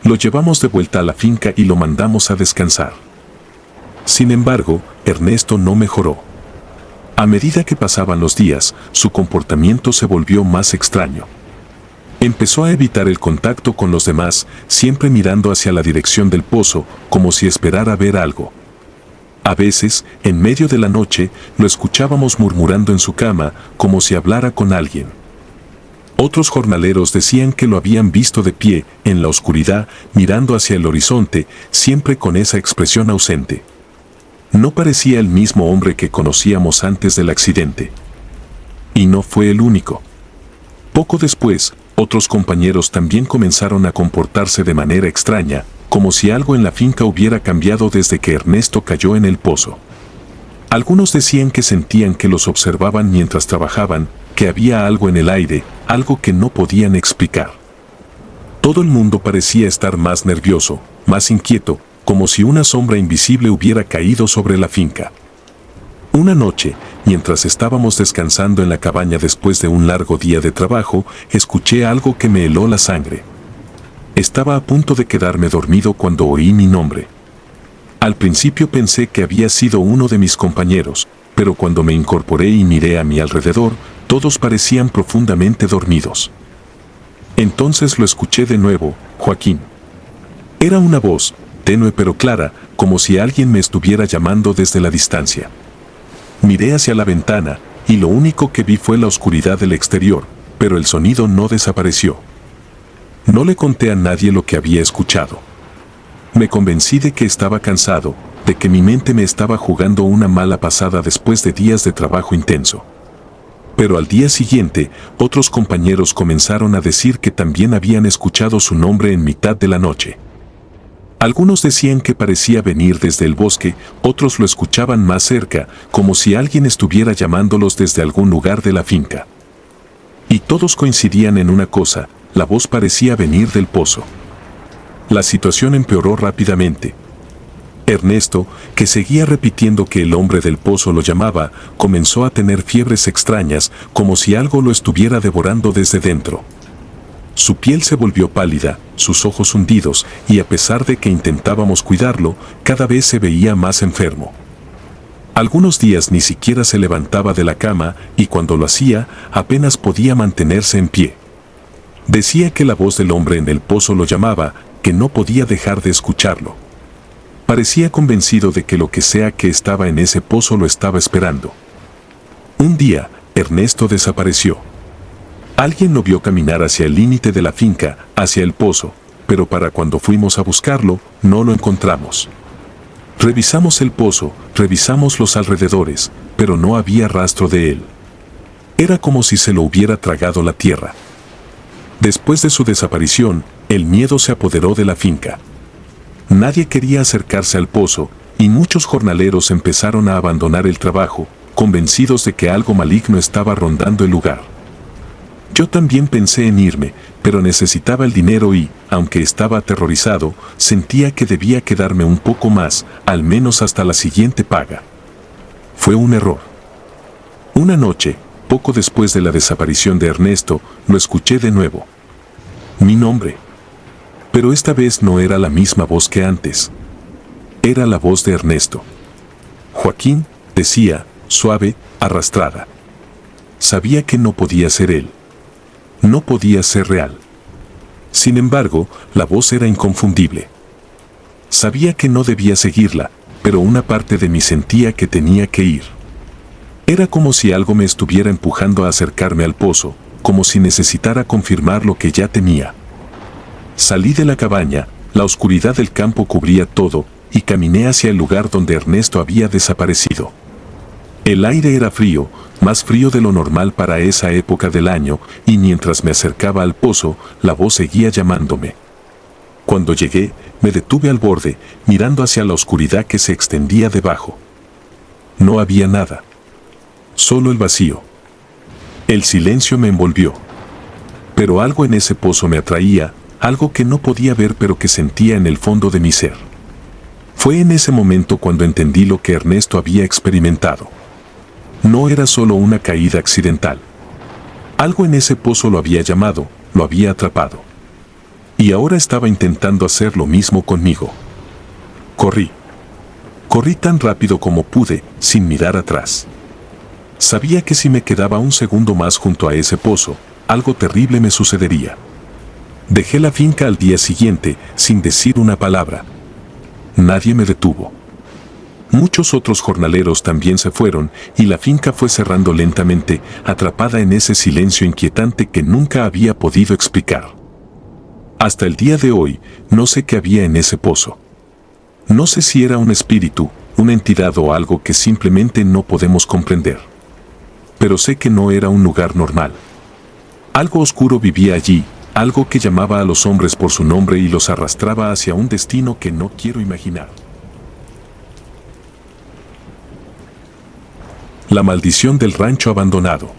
Lo llevamos de vuelta a la finca y lo mandamos a descansar. Sin embargo, Ernesto no mejoró. A medida que pasaban los días, su comportamiento se volvió más extraño. Empezó a evitar el contacto con los demás, siempre mirando hacia la dirección del pozo, como si esperara ver algo. A veces, en medio de la noche, lo escuchábamos murmurando en su cama, como si hablara con alguien. Otros jornaleros decían que lo habían visto de pie, en la oscuridad, mirando hacia el horizonte, siempre con esa expresión ausente. No parecía el mismo hombre que conocíamos antes del accidente. Y no fue el único. Poco después, otros compañeros también comenzaron a comportarse de manera extraña, como si algo en la finca hubiera cambiado desde que Ernesto cayó en el pozo. Algunos decían que sentían que los observaban mientras trabajaban, que había algo en el aire, algo que no podían explicar. Todo el mundo parecía estar más nervioso, más inquieto, como si una sombra invisible hubiera caído sobre la finca. Una noche, mientras estábamos descansando en la cabaña después de un largo día de trabajo, escuché algo que me heló la sangre. Estaba a punto de quedarme dormido cuando oí mi nombre. Al principio pensé que había sido uno de mis compañeros, pero cuando me incorporé y miré a mi alrededor, todos parecían profundamente dormidos. Entonces lo escuché de nuevo, Joaquín. Era una voz, tenue pero clara, como si alguien me estuviera llamando desde la distancia. Miré hacia la ventana, y lo único que vi fue la oscuridad del exterior, pero el sonido no desapareció. No le conté a nadie lo que había escuchado. Me convencí de que estaba cansado, de que mi mente me estaba jugando una mala pasada después de días de trabajo intenso. Pero al día siguiente, otros compañeros comenzaron a decir que también habían escuchado su nombre en mitad de la noche. Algunos decían que parecía venir desde el bosque, otros lo escuchaban más cerca, como si alguien estuviera llamándolos desde algún lugar de la finca. Y todos coincidían en una cosa, la voz parecía venir del pozo. La situación empeoró rápidamente. Ernesto, que seguía repitiendo que el hombre del pozo lo llamaba, comenzó a tener fiebres extrañas, como si algo lo estuviera devorando desde dentro. Su piel se volvió pálida, sus ojos hundidos, y a pesar de que intentábamos cuidarlo, cada vez se veía más enfermo. Algunos días ni siquiera se levantaba de la cama, y cuando lo hacía, apenas podía mantenerse en pie. Decía que la voz del hombre en el pozo lo llamaba, que no podía dejar de escucharlo. Parecía convencido de que lo que sea que estaba en ese pozo lo estaba esperando. Un día, Ernesto desapareció. Alguien lo vio caminar hacia el límite de la finca, hacia el pozo, pero para cuando fuimos a buscarlo, no lo encontramos. Revisamos el pozo, revisamos los alrededores, pero no había rastro de él. Era como si se lo hubiera tragado la tierra. Después de su desaparición, el miedo se apoderó de la finca. Nadie quería acercarse al pozo, y muchos jornaleros empezaron a abandonar el trabajo, convencidos de que algo maligno estaba rondando el lugar. Yo también pensé en irme, pero necesitaba el dinero y, aunque estaba aterrorizado, sentía que debía quedarme un poco más, al menos hasta la siguiente paga. Fue un error. Una noche, Poco después de la desaparición de Ernesto, lo escuché de nuevo. Mi nombre. Pero esta vez no era la misma voz que antes. Era la voz de Ernesto. Joaquín, decía, suave, arrastrada. Sabía que no podía ser él. No podía ser real. Sin embargo, la voz era inconfundible. Sabía que no debía seguirla, pero una parte de mí sentía que tenía que ir. Era como si algo me estuviera empujando a acercarme al pozo, como si necesitara confirmar lo que ya tenía. Salí de la cabaña, la oscuridad del campo cubría todo, y caminé hacia el lugar donde Ernesto había desaparecido. El aire era frío, más frío de lo normal para esa época del año, y mientras me acercaba al pozo, la voz seguía llamándome. Cuando llegué, me detuve al borde, mirando hacia la oscuridad que se extendía debajo. No había nada. Solo el vacío. El silencio me envolvió. Pero algo en ese pozo me atraía, algo que no podía ver pero que sentía en el fondo de mi ser. Fue en ese momento cuando entendí lo que Ernesto había experimentado. No era solo una caída accidental. Algo en ese pozo lo había llamado, lo había atrapado. Y ahora estaba intentando hacer lo mismo conmigo. Corrí. Corrí tan rápido como pude, sin mirar atrás. Sabía que si me quedaba un segundo más junto a ese pozo, algo terrible me sucedería. Dejé la finca al día siguiente, sin decir una palabra. Nadie me detuvo. Muchos otros jornaleros también se fueron, y la finca fue cerrando lentamente, atrapada en ese silencio inquietante que nunca había podido explicar. Hasta el día de hoy, no sé qué había en ese pozo. No sé si era un espíritu, una entidad o algo que simplemente no podemos comprender. Pero sé que no era un lugar normal. Algo oscuro vivía allí, algo que llamaba a los hombres por su nombre y los arrastraba hacia un destino que no quiero imaginar. La maldición del rancho abandonado.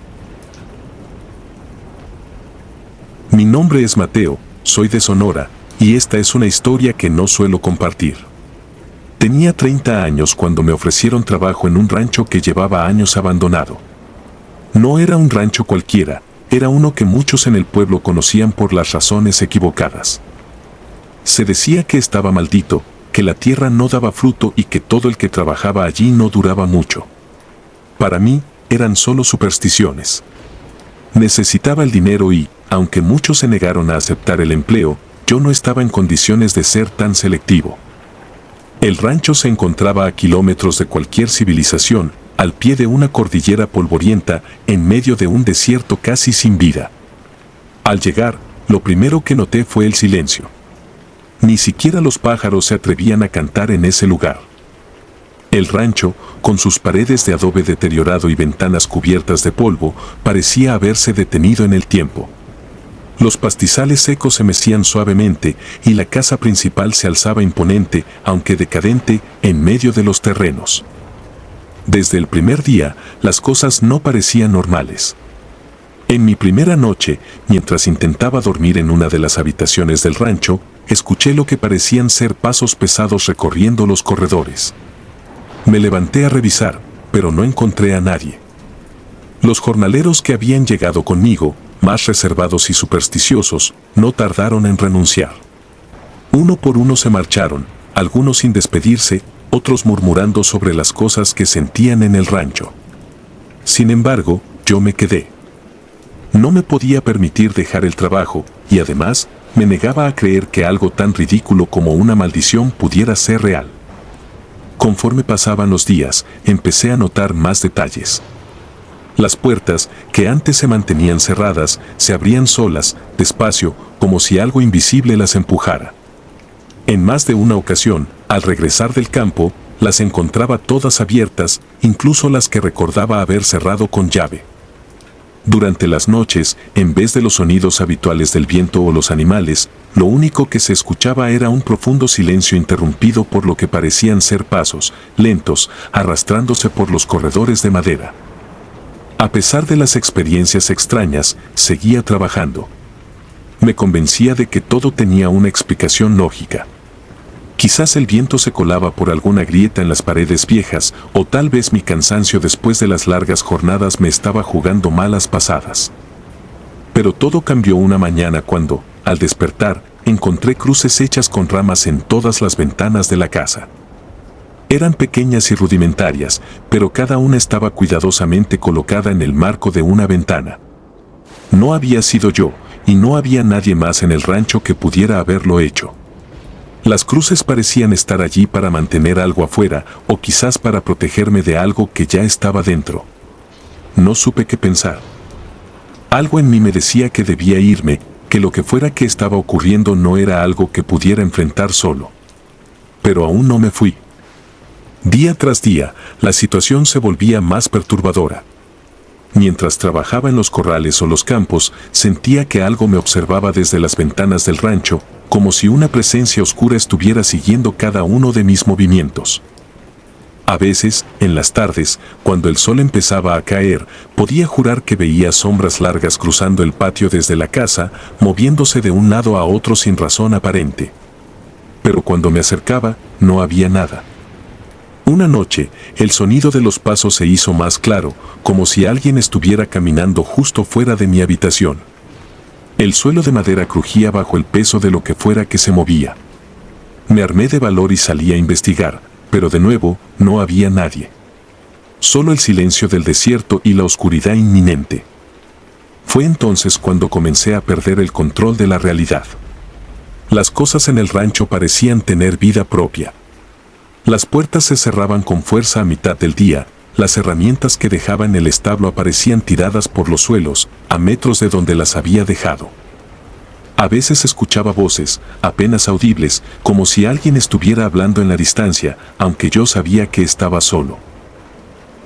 Mi nombre es Mateo, soy de Sonora, y esta es una historia que no suelo compartir. Tenía 30 años cuando me ofrecieron trabajo en un rancho que llevaba años abandonado. No era un rancho cualquiera, era uno que muchos en el pueblo conocían por las razones equivocadas. Se decía que estaba maldito, que la tierra no daba fruto y que todo el que trabajaba allí no duraba mucho. Para mí, eran solo supersticiones. Necesitaba el dinero y, aunque muchos se negaron a aceptar el empleo, yo no estaba en condiciones de ser tan selectivo. El rancho se encontraba a kilómetros de cualquier civilización, al pie de una cordillera polvorienta, en medio de un desierto casi sin vida. Al llegar, lo primero que noté fue el silencio. Ni siquiera los pájaros se atrevían a cantar en ese lugar. El rancho, con sus paredes de adobe deteriorado y ventanas cubiertas de polvo, parecía haberse detenido en el tiempo. Los pastizales secos se mecían suavemente y la casa principal se alzaba imponente, aunque decadente, en medio de los terrenos. Desde el primer día, las cosas no parecían normales. En mi primera noche, mientras intentaba dormir en una de las habitaciones del rancho, escuché lo que parecían ser pasos pesados recorriendo los corredores. Me levanté a revisar, pero no encontré a nadie. Los jornaleros que habían llegado conmigo, más reservados y supersticiosos, no tardaron en renunciar. Uno por uno se marcharon, algunos sin despedirse, otros murmurando sobre las cosas que sentían en el rancho. Sin embargo, yo me quedé. No me podía permitir dejar el trabajo, y además, me negaba a creer que algo tan ridículo como una maldición pudiera ser real. Conforme pasaban los días, empecé a notar más detalles. Las puertas, que antes se mantenían cerradas, se abrían solas, despacio, como si algo invisible las empujara. En más de una ocasión, al regresar del campo, las encontraba todas abiertas, incluso las que recordaba haber cerrado con llave. Durante las noches, en vez de los sonidos habituales del viento o los animales, lo único que se escuchaba era un profundo silencio interrumpido por lo que parecían ser pasos, lentos, arrastrándose por los corredores de madera. A pesar de las experiencias extrañas, seguía trabajando. Me convencía de que todo tenía una explicación lógica. Quizás el viento se colaba por alguna grieta en las paredes viejas, o tal vez mi cansancio después de las largas jornadas me estaba jugando malas pasadas. Pero todo cambió una mañana cuando, al despertar, encontré cruces hechas con ramas en todas las ventanas de la casa. Eran pequeñas y rudimentarias, pero cada una estaba cuidadosamente colocada en el marco de una ventana. No había sido yo, y no había nadie más en el rancho que pudiera haberlo hecho. Las cruces parecían estar allí para mantener algo afuera, o quizás para protegerme de algo que ya estaba dentro. No supe qué pensar. Algo en mí me decía que debía irme, que lo que fuera que estaba ocurriendo no era algo que pudiera enfrentar solo. Pero aún no me fui. Día tras día, la situación se volvía más perturbadora. Mientras trabajaba en los corrales o los campos, sentía que algo me observaba desde las ventanas del rancho, como si una presencia oscura estuviera siguiendo cada uno de mis movimientos. A veces, en las tardes, cuando el sol empezaba a caer, podía jurar que veía sombras largas cruzando el patio desde la casa, moviéndose de un lado a otro sin razón aparente. Pero cuando me acercaba, no había nada. Una noche, el sonido de los pasos se hizo más claro, como si alguien estuviera caminando justo fuera de mi habitación. El suelo de madera crujía bajo el peso de lo que fuera que se movía. Me armé de valor y salí a investigar, pero de nuevo, no había nadie. Solo el silencio del desierto y la oscuridad inminente. Fue entonces cuando comencé a perder el control de la realidad. Las cosas en el rancho parecían tener vida propia. Las puertas se cerraban con fuerza a mitad del día, las herramientas que dejaba en el establo aparecían tiradas por los suelos, a metros de donde las había dejado. A veces escuchaba voces, apenas audibles, como si alguien estuviera hablando en la distancia, aunque yo sabía que estaba solo.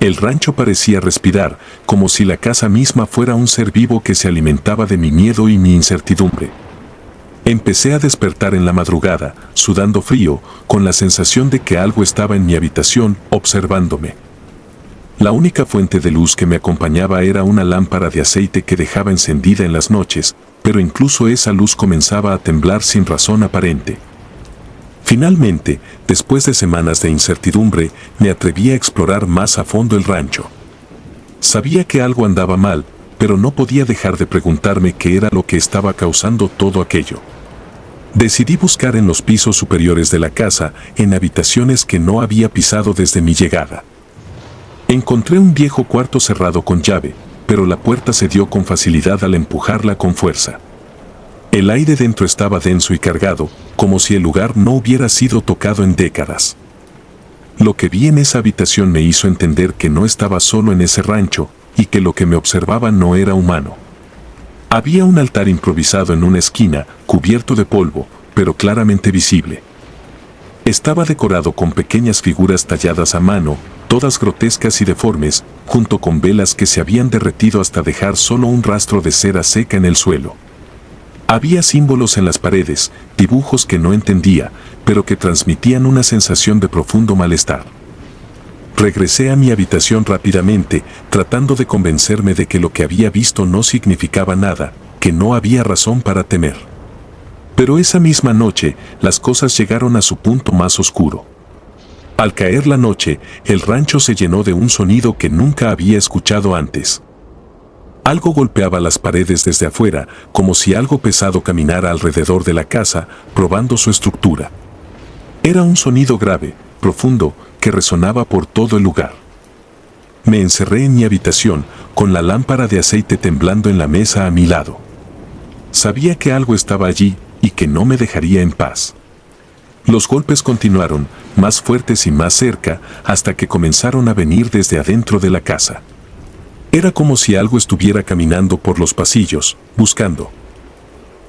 El rancho parecía respirar, como si la casa misma fuera un ser vivo que se alimentaba de mi miedo y mi incertidumbre. Empecé a despertar en la madrugada, sudando frío, con la sensación de que algo estaba en mi habitación, observándome. La única fuente de luz que me acompañaba era una lámpara de aceite que dejaba encendida en las noches, pero incluso esa luz comenzaba a temblar sin razón aparente. Finalmente, después de semanas de incertidumbre, me atreví a explorar más a fondo el rancho. Sabía que algo andaba mal, pero no podía dejar de preguntarme qué era lo que estaba causando todo aquello. Decidí buscar en los pisos superiores de la casa, en habitaciones que no había pisado desde mi llegada. Encontré un viejo cuarto cerrado con llave, pero la puerta se dio con facilidad al empujarla con fuerza. El aire dentro estaba denso y cargado, como si el lugar no hubiera sido tocado en décadas. Lo que vi en esa habitación me hizo entender que no estaba solo en ese rancho, y que lo que me observaba no era humano. Había un altar improvisado en una esquina, cubierto de polvo, pero claramente visible. Estaba decorado con pequeñas figuras talladas a mano, todas grotescas y deformes, junto con velas que se habían derretido hasta dejar solo un rastro de cera seca en el suelo. Había símbolos en las paredes, dibujos que no entendía, pero que transmitían una sensación de profundo malestar. Regresé a mi habitación rápidamente, tratando de convencerme de que lo que había visto no significaba nada, que no había razón para temer. Pero esa misma noche, las cosas llegaron a su punto más oscuro. Al caer la noche, el rancho se llenó de un sonido que nunca había escuchado antes. Algo golpeaba las paredes desde afuera, como si algo pesado caminara alrededor de la casa, probando su estructura. Era un sonido grave, profundo, que resonaba por todo el lugar. Me encerré en mi habitación, con la lámpara de aceite temblando en la mesa a mi lado. Sabía que algo estaba allí, y que no me dejaría en paz. Los golpes continuaron, más fuertes y más cerca, hasta que comenzaron a venir desde adentro de la casa. Era como si algo estuviera caminando por los pasillos, buscando.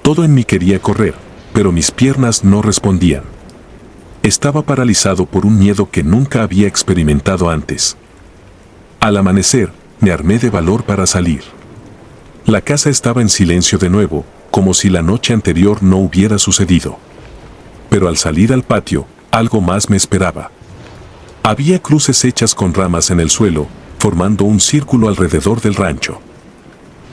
Todo en mí quería correr, pero mis piernas no respondían. Estaba paralizado por un miedo que nunca había experimentado antes. Al amanecer, me armé de valor para salir. La casa estaba en silencio de nuevo, como si la noche anterior no hubiera sucedido. Pero al salir al patio, algo más me esperaba. Había cruces hechas con ramas en el suelo, formando un círculo alrededor del rancho.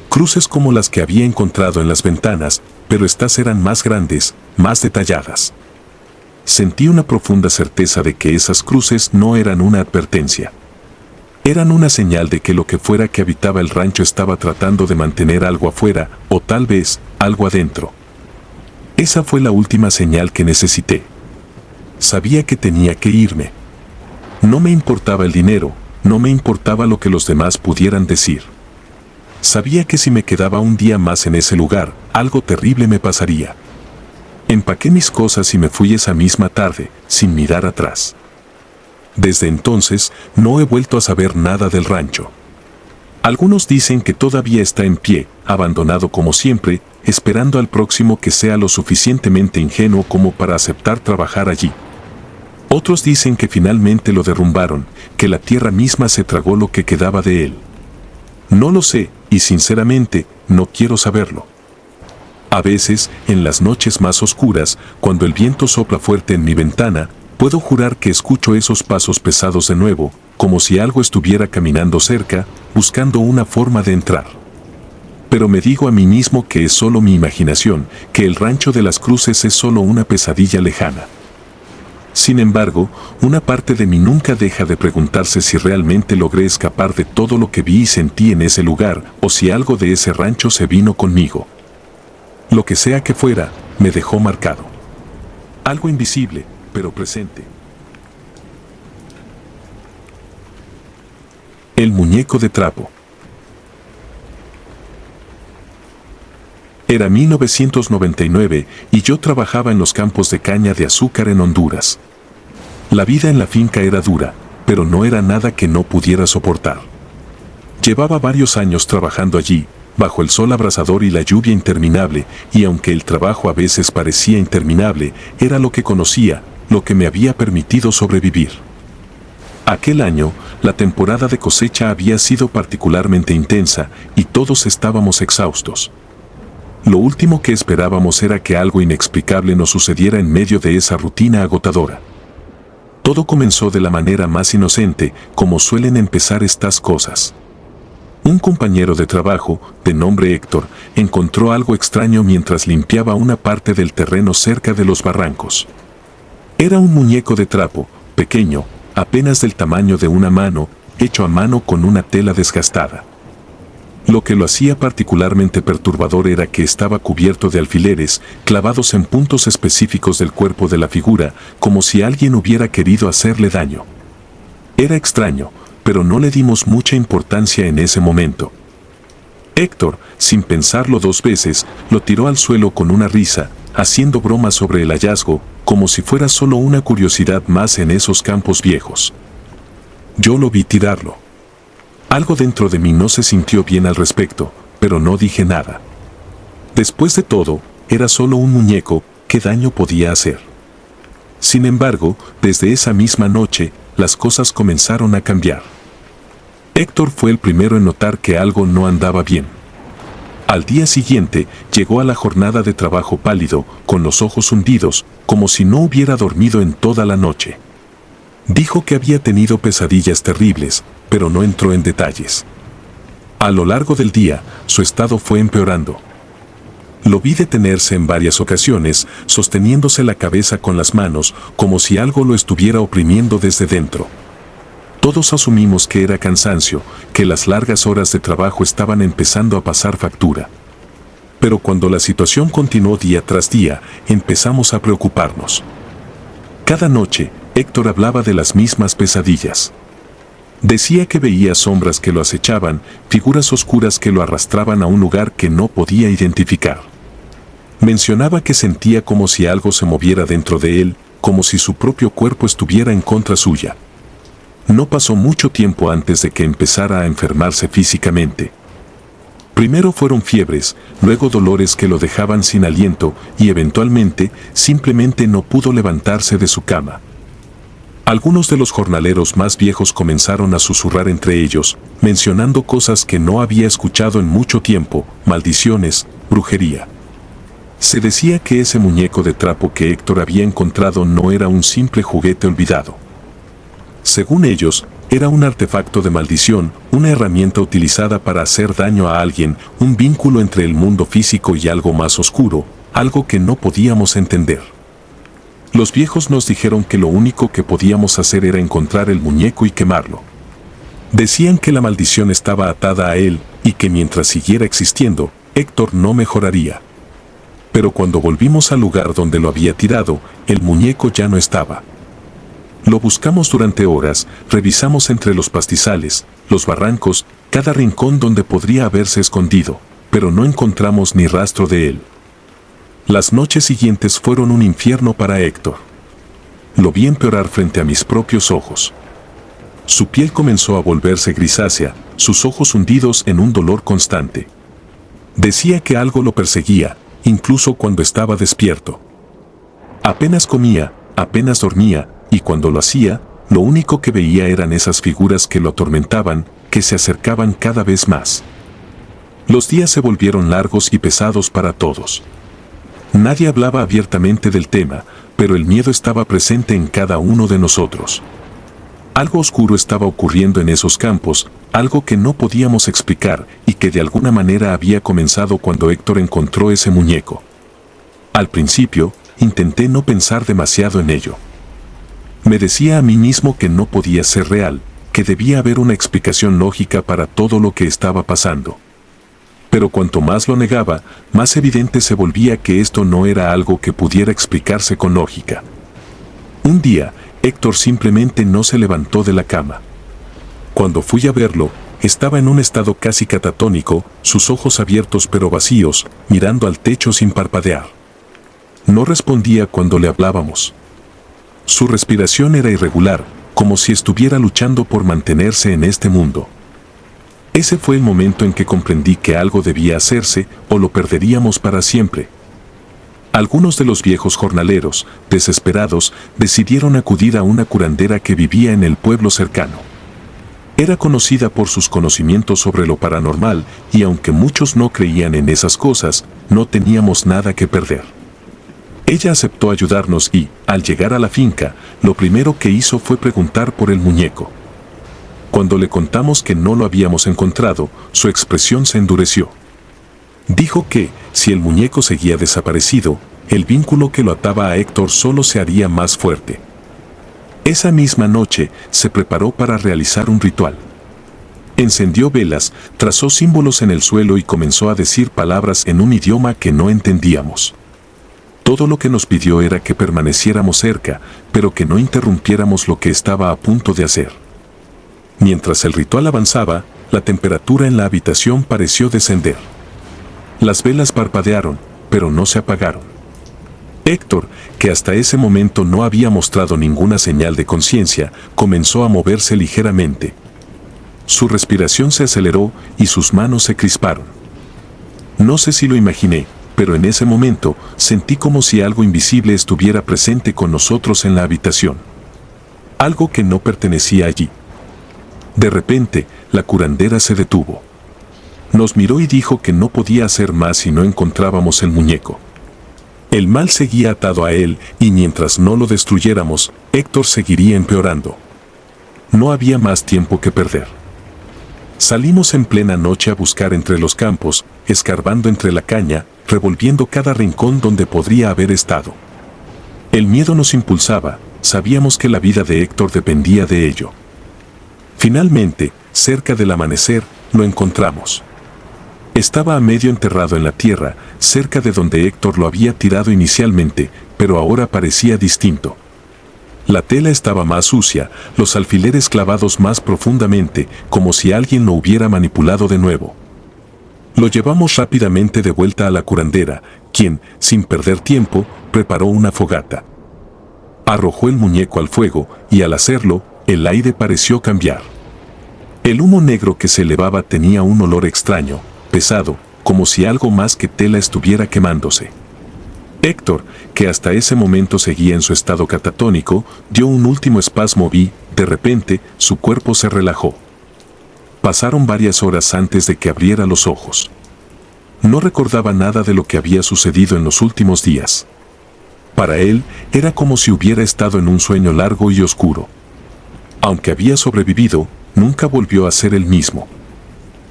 Cruces como las que había encontrado en las ventanas, pero estas eran más grandes, más detalladas. sentí una profunda certeza de que esas cruces no eran una advertencia. Eran una señal de que lo que fuera que habitaba el rancho estaba tratando de mantener algo afuera, o tal vez, algo adentro. Esa fue la última señal que necesité. Sabía que tenía que irme. No me importaba el dinero, no me importaba lo que los demás pudieran decir. Sabía que si me quedaba un día más en ese lugar, algo terrible me pasaría. Empaqué mis cosas y me fui esa misma tarde, sin mirar atrás. Desde entonces, no he vuelto a saber nada del rancho. Algunos dicen que todavía está en pie, abandonado como siempre, esperando al próximo que sea lo suficientemente ingenuo como para aceptar trabajar allí. Otros dicen que finalmente lo derrumbaron, que la tierra misma se tragó lo que quedaba de él. No lo sé, y sinceramente, no quiero saberlo. A veces, en las noches más oscuras, cuando el viento sopla fuerte en mi ventana, puedo jurar que escucho esos pasos pesados de nuevo, como si algo estuviera caminando cerca, buscando una forma de entrar. Pero me digo a mí mismo que es solo mi imaginación, que el rancho de las cruces es solo una pesadilla lejana. Sin embargo, una parte de mí nunca deja de preguntarse si realmente logré escapar de todo lo que vi y sentí en ese lugar, o si algo de ese rancho se vino conmigo. Lo que sea que fuera, me dejó marcado. Algo invisible, pero presente. El muñeco de trapo. Era 1999 y yo trabajaba en los campos de caña de azúcar en Honduras. La vida en la finca era dura, pero no era nada que no pudiera soportar. Llevaba varios años trabajando allí, bajo el sol abrasador y la lluvia interminable, y aunque el trabajo a veces parecía interminable, era lo que conocía, lo que me había permitido sobrevivir. Aquel año, la temporada de cosecha había sido particularmente intensa, y todos estábamos exhaustos. Lo último que esperábamos era que algo inexplicable nos sucediera en medio de esa rutina agotadora. Todo comenzó de la manera más inocente, como suelen empezar estas cosas. Un compañero de trabajo, de nombre Héctor, encontró algo extraño mientras limpiaba una parte del terreno cerca de los barrancos. Era un muñeco de trapo, pequeño, apenas del tamaño de una mano, hecho a mano con una tela desgastada. Lo que lo hacía particularmente perturbador era que estaba cubierto de alfileres, clavados en puntos específicos del cuerpo de la figura, como si alguien hubiera querido hacerle daño. Era extraño, pero no le dimos mucha importancia en ese momento. Héctor, sin pensarlo dos veces, lo tiró al suelo con una risa, haciendo bromas sobre el hallazgo, como si fuera solo una curiosidad más en esos campos viejos. Yo lo vi tirarlo. Algo dentro de mí no se sintió bien al respecto, pero no dije nada. Después de todo, era solo un muñeco, ¿qué daño podía hacer? Sin embargo, desde esa misma noche, las cosas comenzaron a cambiar. Héctor fue el primero en notar que algo no andaba bien. Al día siguiente, llegó a la jornada de trabajo pálido, con los ojos hundidos, como si no hubiera dormido en toda la noche. Dijo que había tenido pesadillas terribles, pero no entró en detalles. A lo largo del día, su estado fue empeorando. Lo vi detenerse en varias ocasiones, sosteniéndose la cabeza con las manos, como si algo lo estuviera oprimiendo desde dentro. Todos asumimos que era cansancio, que las largas horas de trabajo estaban empezando a pasar factura. Pero cuando la situación continuó día tras día, empezamos a preocuparnos. Cada noche, Héctor hablaba de las mismas pesadillas. Decía que veía sombras que lo acechaban, figuras oscuras que lo arrastraban a un lugar que no podía identificar. Mencionaba que sentía como si algo se moviera dentro de él, como si su propio cuerpo estuviera en contra suya. No pasó mucho tiempo antes de que empezara a enfermarse físicamente. Primero fueron fiebres, luego dolores que lo dejaban sin aliento y eventualmente simplemente no pudo levantarse de su cama. Algunos de los jornaleros más viejos comenzaron a susurrar entre ellos, mencionando cosas que no había escuchado en mucho tiempo, maldiciones, brujería. Se decía que ese muñeco de trapo que Héctor había encontrado no era un simple juguete olvidado. Según ellos, era un artefacto de maldición, una herramienta utilizada para hacer daño a alguien, un vínculo entre el mundo físico y algo más oscuro, algo que no podíamos entender. Los viejos nos dijeron que lo único que podíamos hacer era encontrar el muñeco y quemarlo. Decían que la maldición estaba atada a él y que mientras siguiera existiendo, Héctor no mejoraría. Pero cuando volvimos al lugar donde lo había tirado, el muñeco ya no estaba. Lo buscamos durante horas, revisamos entre los pastizales, los barrancos, cada rincón donde podría haberse escondido, pero no encontramos ni rastro de él. Las noches siguientes fueron un infierno para Héctor. Lo vi empeorar frente a mis propios ojos. Su piel comenzó a volverse grisácea, sus ojos hundidos en un dolor constante. Decía que algo lo perseguía, incluso cuando estaba despierto. Apenas comía, apenas dormía, y cuando lo hacía, lo único que veía eran esas figuras que lo atormentaban, que se acercaban cada vez más. Los días se volvieron largos y pesados para todos. Nadie hablaba abiertamente del tema, pero el miedo estaba presente en cada uno de nosotros. Algo oscuro estaba ocurriendo en esos campos, algo que no podíamos explicar y que de alguna manera había comenzado cuando Héctor encontró ese muñeco. Al principio, intenté no pensar demasiado en ello. Me decía a mí mismo que no podía ser real, que debía haber una explicación lógica para todo lo que estaba pasando. Pero cuanto más lo negaba, más evidente se volvía que esto no era algo que pudiera explicarse con lógica. Un día, Héctor simplemente no se levantó de la cama. Cuando fui a verlo, estaba en un estado casi catatónico, sus ojos abiertos pero vacíos, mirando al techo sin parpadear. No respondía cuando le hablábamos. Su respiración era irregular, como si estuviera luchando por mantenerse en este mundo. Ese fue el momento en que comprendí que algo debía hacerse o lo perderíamos para siempre. Algunos de los viejos jornaleros, desesperados, decidieron acudir a una curandera que vivía en el pueblo cercano. Era conocida por sus conocimientos sobre lo paranormal y aunque muchos no creían en esas cosas, no teníamos nada que perder. Ella aceptó ayudarnos y, al llegar a la finca, lo primero que hizo fue preguntar por el muñeco. Cuando le contamos que no lo habíamos encontrado, su expresión se endureció. Dijo que, si el muñeco seguía desaparecido, el vínculo que lo ataba a Héctor solo se haría más fuerte. Esa misma noche, se preparó para realizar un ritual. Encendió velas, trazó símbolos en el suelo y comenzó a decir palabras en un idioma que no entendíamos. Todo lo que nos pidió era que permaneciéramos cerca, pero que no interrumpiéramos lo que estaba a punto de hacer. Mientras el ritual avanzaba, la temperatura en la habitación pareció descender. Las velas parpadearon, pero no se apagaron. Héctor, que hasta ese momento no había mostrado ninguna señal de conciencia, comenzó a moverse ligeramente. Su respiración se aceleró y sus manos se crisparon. No sé si lo imaginé, pero en ese momento sentí como si algo invisible estuviera presente con nosotros en la habitación. Algo que no pertenecía allí. De repente, la curandera se detuvo. Nos miró y dijo que no podía hacer más si no encontrábamos el muñeco. El mal seguía atado a él y mientras no lo destruyéramos, Héctor seguiría empeorando. No había más tiempo que perder. Salimos en plena noche a buscar entre los campos, escarbando entre la caña, revolviendo cada rincón donde podría haber estado. El miedo nos impulsaba, sabíamos que la vida de Héctor dependía de ello. Finalmente, cerca del amanecer, lo encontramos. Estaba a medio enterrado en la tierra, cerca de donde Héctor lo había tirado inicialmente, pero ahora parecía distinto. La tela estaba más sucia, los alfileres clavados más profundamente, como si alguien lo hubiera manipulado de nuevo. Lo llevamos rápidamente de vuelta a la curandera, quien, sin perder tiempo, preparó una fogata. Arrojó el muñeco al fuego, y al hacerlo, el aire pareció cambiar. El humo negro que se elevaba tenía un olor extraño, pesado, como si algo más que tela estuviera quemándose. Héctor, que hasta ese momento seguía en su estado catatónico, dio un último espasmo y, de repente, su cuerpo se relajó. Pasaron varias horas antes de que abriera los ojos. No recordaba nada de lo que había sucedido en los últimos días. Para él, era como si hubiera estado en un sueño largo y oscuro. Aunque había sobrevivido, nunca volvió a ser el mismo.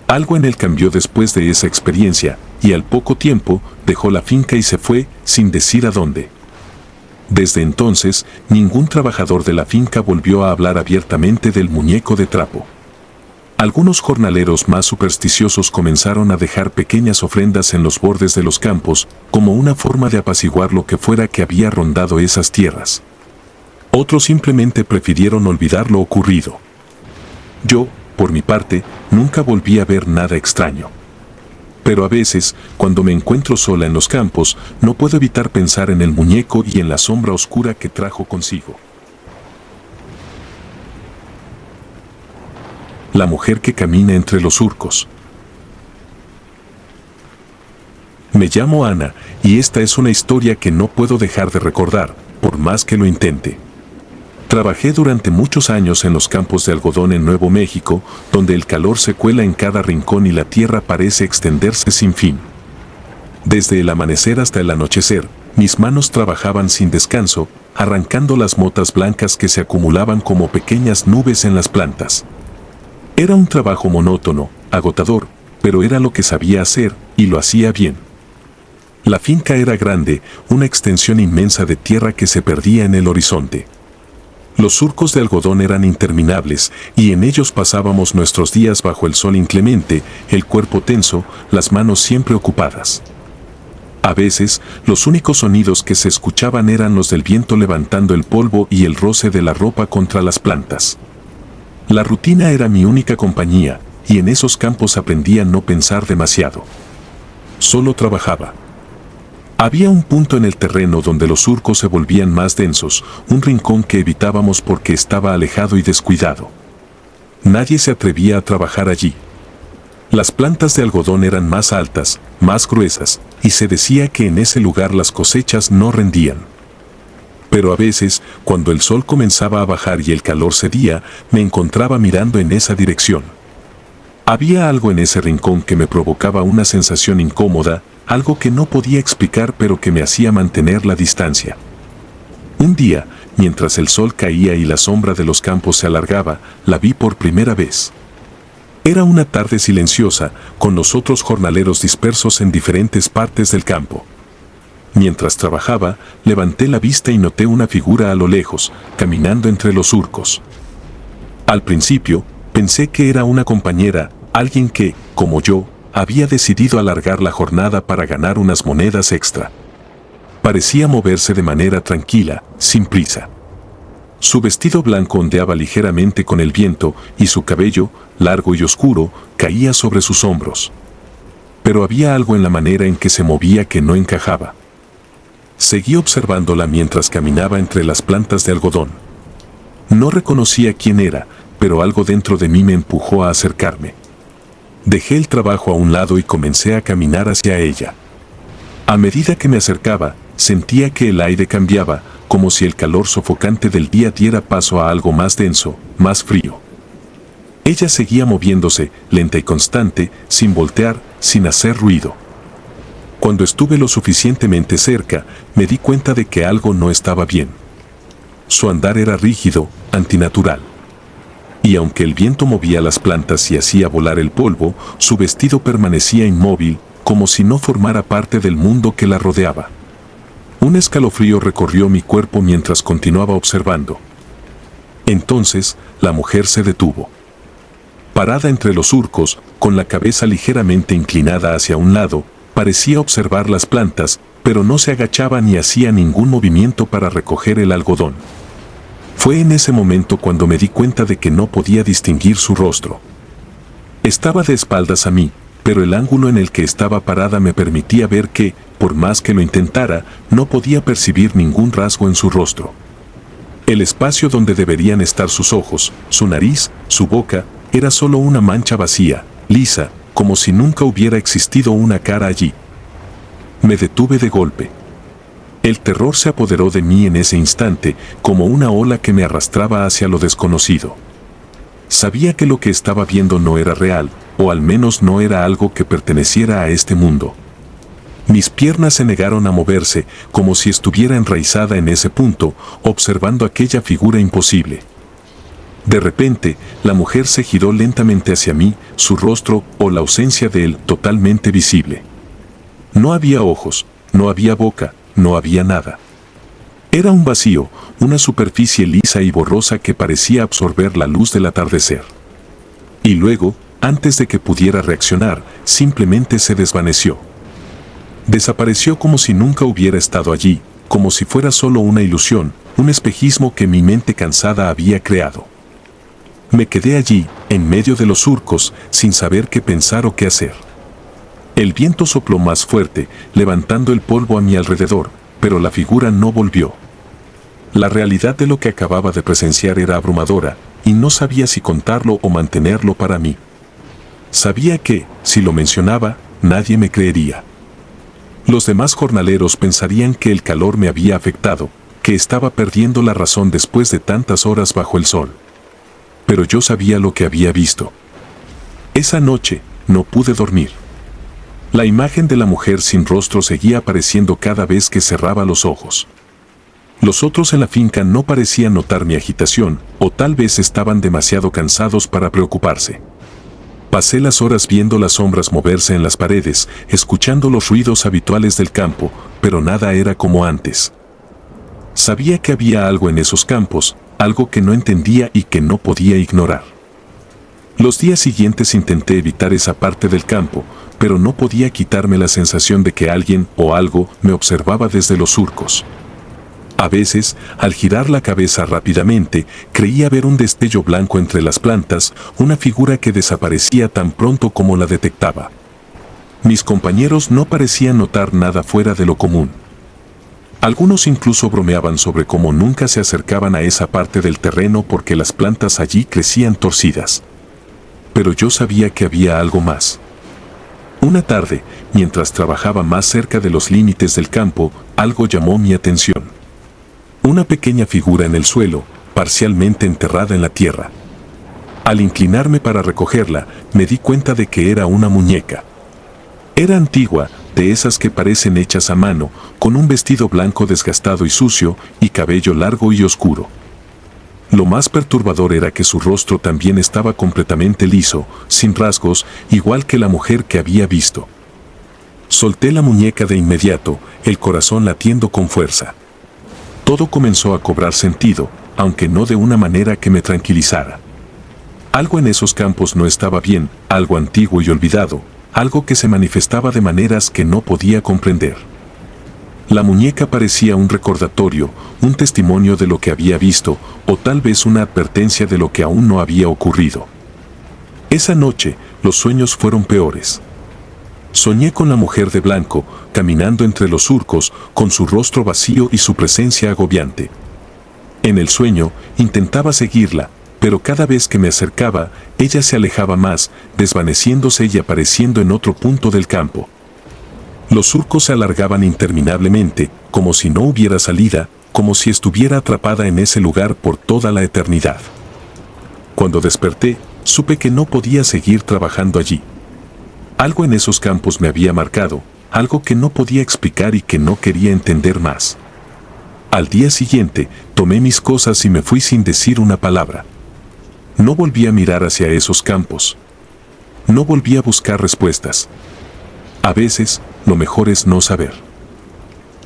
Algo en él cambió después de esa experiencia, y al poco tiempo dejó la finca y se fue, sin decir a dónde. Desde entonces, ningún trabajador de la finca volvió a hablar abiertamente del muñeco de trapo. Algunos jornaleros más supersticiosos comenzaron a dejar pequeñas ofrendas en los bordes de los campos, como una forma de apaciguar lo que fuera que había rondado esas tierras. Otros simplemente prefirieron olvidar lo ocurrido. Yo, por mi parte, nunca volví a ver nada extraño. Pero a veces, cuando me encuentro sola en los campos, no puedo evitar pensar en el muñeco y en la sombra oscura que trajo consigo. La mujer que camina entre los surcos. Me llamo Ana, y esta es una historia que no puedo dejar de recordar, por más que lo intente. Trabajé durante muchos años en los campos de algodón en Nuevo México, donde el calor se cuela en cada rincón y la tierra parece extenderse sin fin. Desde el amanecer hasta el anochecer, mis manos trabajaban sin descanso, arrancando las motas blancas que se acumulaban como pequeñas nubes en las plantas. Era un trabajo monótono, agotador, pero era lo que sabía hacer, y lo hacía bien. La finca era grande, una extensión inmensa de tierra que se perdía en el horizonte. Los surcos de algodón eran interminables, y en ellos pasábamos nuestros días bajo el sol inclemente, el cuerpo tenso, las manos siempre ocupadas. A veces, los únicos sonidos que se escuchaban eran los del viento levantando el polvo y el roce de la ropa contra las plantas. La rutina era mi única compañía, y en esos campos aprendí a no pensar demasiado. Solo trabajaba. Había un punto en el terreno donde los surcos se volvían más densos, un rincón que evitábamos porque estaba alejado y descuidado. Nadie se atrevía a trabajar allí. Las plantas de algodón eran más altas, más gruesas, y se decía que en ese lugar las cosechas no rendían. Pero a veces, cuando el sol comenzaba a bajar y el calor cedía, me encontraba mirando en esa dirección. Había algo en ese rincón que me provocaba una sensación incómoda, algo que no podía explicar pero que me hacía mantener la distancia. Un día, mientras el sol caía y la sombra de los campos se alargaba, la vi por primera vez. Era una tarde silenciosa, con los otros jornaleros dispersos en diferentes partes del campo. Mientras trabajaba, levanté la vista y noté una figura a lo lejos, caminando entre los surcos. Al principio, pensé que era una compañera, alguien que, como yo, había decidido alargar la jornada para ganar unas monedas extra. Parecía moverse de manera tranquila, sin prisa. Su vestido blanco ondeaba ligeramente con el viento y su cabello, largo y oscuro, caía sobre sus hombros. Pero había algo en la manera en que se movía que no encajaba. Seguí observándola mientras caminaba entre las plantas de algodón. No reconocía quién era, pero algo dentro de mí me empujó a acercarme. Dejé el trabajo a un lado y comencé a caminar hacia ella. A medida que me acercaba, sentía que el aire cambiaba, como si el calor sofocante del día diera paso a algo más denso, más frío. Ella seguía moviéndose, lenta y constante, sin voltear, sin hacer ruido. Cuando estuve lo suficientemente cerca, me di cuenta de que algo no estaba bien. Su andar era rígido, antinatural. Y aunque el viento movía las plantas y hacía volar el polvo, su vestido permanecía inmóvil, como si no formara parte del mundo que la rodeaba. Un escalofrío recorrió mi cuerpo mientras continuaba observando. Entonces, la mujer se detuvo. Parada entre los surcos, con la cabeza ligeramente inclinada hacia un lado, parecía observar las plantas, pero no se agachaba ni hacía ningún movimiento para recoger el algodón. Fue en ese momento cuando me di cuenta de que no podía distinguir su rostro. Estaba de espaldas a mí, pero el ángulo en el que estaba parada me permitía ver que, por más que lo intentara, no podía percibir ningún rasgo en su rostro. El espacio donde deberían estar sus ojos, su nariz, su boca, era solo una mancha vacía, lisa, como si nunca hubiera existido una cara allí. Me detuve de golpe. El terror se apoderó de mí en ese instante, como una ola que me arrastraba hacia lo desconocido. Sabía que lo que estaba viendo no era real, o al menos no era algo que perteneciera a este mundo. Mis piernas se negaron a moverse, como si estuviera enraizada en ese punto, observando aquella figura imposible. De repente, la mujer se giró lentamente hacia mí, su rostro, o la ausencia de él, totalmente visible. No había ojos, no había boca, no había nada. Era un vacío, una superficie lisa y borrosa que parecía absorber la luz del atardecer. Y luego, antes de que pudiera reaccionar, simplemente se desvaneció. Desapareció como si nunca hubiera estado allí, como si fuera solo una ilusión, un espejismo que mi mente cansada había creado. Me quedé allí, en medio de los surcos, sin saber qué pensar o qué hacer. El viento sopló más fuerte, levantando el polvo a mi alrededor, pero la figura no volvió. La realidad de lo que acababa de presenciar era abrumadora, y no sabía si contarlo o mantenerlo para mí. Sabía que, si lo mencionaba, nadie me creería. Los demás jornaleros pensarían que el calor me había afectado, que estaba perdiendo la razón después de tantas horas bajo el sol. Pero yo sabía lo que había visto. Esa noche, no pude dormir. La imagen de la mujer sin rostro seguía apareciendo cada vez que cerraba los ojos. Los otros en la finca no parecían notar mi agitación, o tal vez estaban demasiado cansados para preocuparse. Pasé las horas viendo las sombras moverse en las paredes, escuchando los ruidos habituales del campo, pero nada era como antes. Sabía que había algo en esos campos, algo que no entendía y que no podía ignorar. Los días siguientes intenté evitar esa parte del campo, pero no podía quitarme la sensación de que alguien o algo me observaba desde los surcos. A veces, al girar la cabeza rápidamente, creía ver un destello blanco entre las plantas, una figura que desaparecía tan pronto como la detectaba. Mis compañeros no parecían notar nada fuera de lo común. Algunos incluso bromeaban sobre cómo nunca se acercaban a esa parte del terreno porque las plantas allí crecían torcidas. Pero yo sabía que había algo más. Una tarde, mientras trabajaba más cerca de los límites del campo, algo llamó mi atención. Una pequeña figura en el suelo, parcialmente enterrada en la tierra. Al inclinarme para recogerla, me di cuenta de que era una muñeca. Era antigua, de esas que parecen hechas a mano, con un vestido blanco desgastado y sucio, y cabello largo y oscuro. Lo más perturbador era que su rostro también estaba completamente liso, sin rasgos, igual que la mujer que había visto. Solté la muñeca de inmediato, el corazón latiendo con fuerza. Todo comenzó a cobrar sentido, aunque no de una manera que me tranquilizara. Algo en esos campos no estaba bien, algo antiguo y olvidado, algo que se manifestaba de maneras que no podía comprender. La muñeca parecía un recordatorio, un testimonio de lo que había visto, o tal vez una advertencia de lo que aún no había ocurrido. Esa noche, los sueños fueron peores. Soñé con la mujer de blanco, caminando entre los surcos, con su rostro vacío y su presencia agobiante. En el sueño, intentaba seguirla, pero cada vez que me acercaba, ella se alejaba más, desvaneciéndose y apareciendo en otro punto del campo. Los surcos se alargaban interminablemente, como si no hubiera salida, como si estuviera atrapada en ese lugar por toda la eternidad. Cuando desperté, supe que no podía seguir trabajando allí. Algo en esos campos me había marcado, algo que no podía explicar y que no quería entender más. Al día siguiente, tomé mis cosas y me fui sin decir una palabra. No volví a mirar hacia esos campos. No volví a buscar respuestas. A veces, lo mejor es no saber.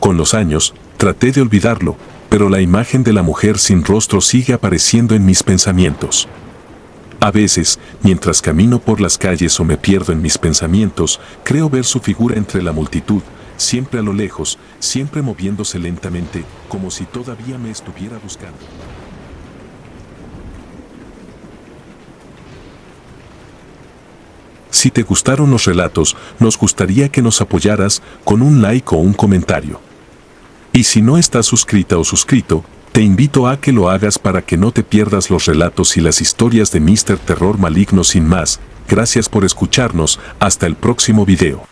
Con los años, traté de olvidarlo, pero la imagen de la mujer sin rostro sigue apareciendo en mis pensamientos. A veces, mientras camino por las calles o me pierdo en mis pensamientos, creo ver su figura entre la multitud, siempre a lo lejos, siempre moviéndose lentamente, como si todavía me estuviera buscando. Si te gustaron los relatos, nos gustaría que nos apoyaras con un like o un comentario. Y si no estás suscrita o suscrito, te invito a que lo hagas para que no te pierdas los relatos y las historias de Mr. Terror Maligno. Sin más, gracias por escucharnos, hasta el próximo video.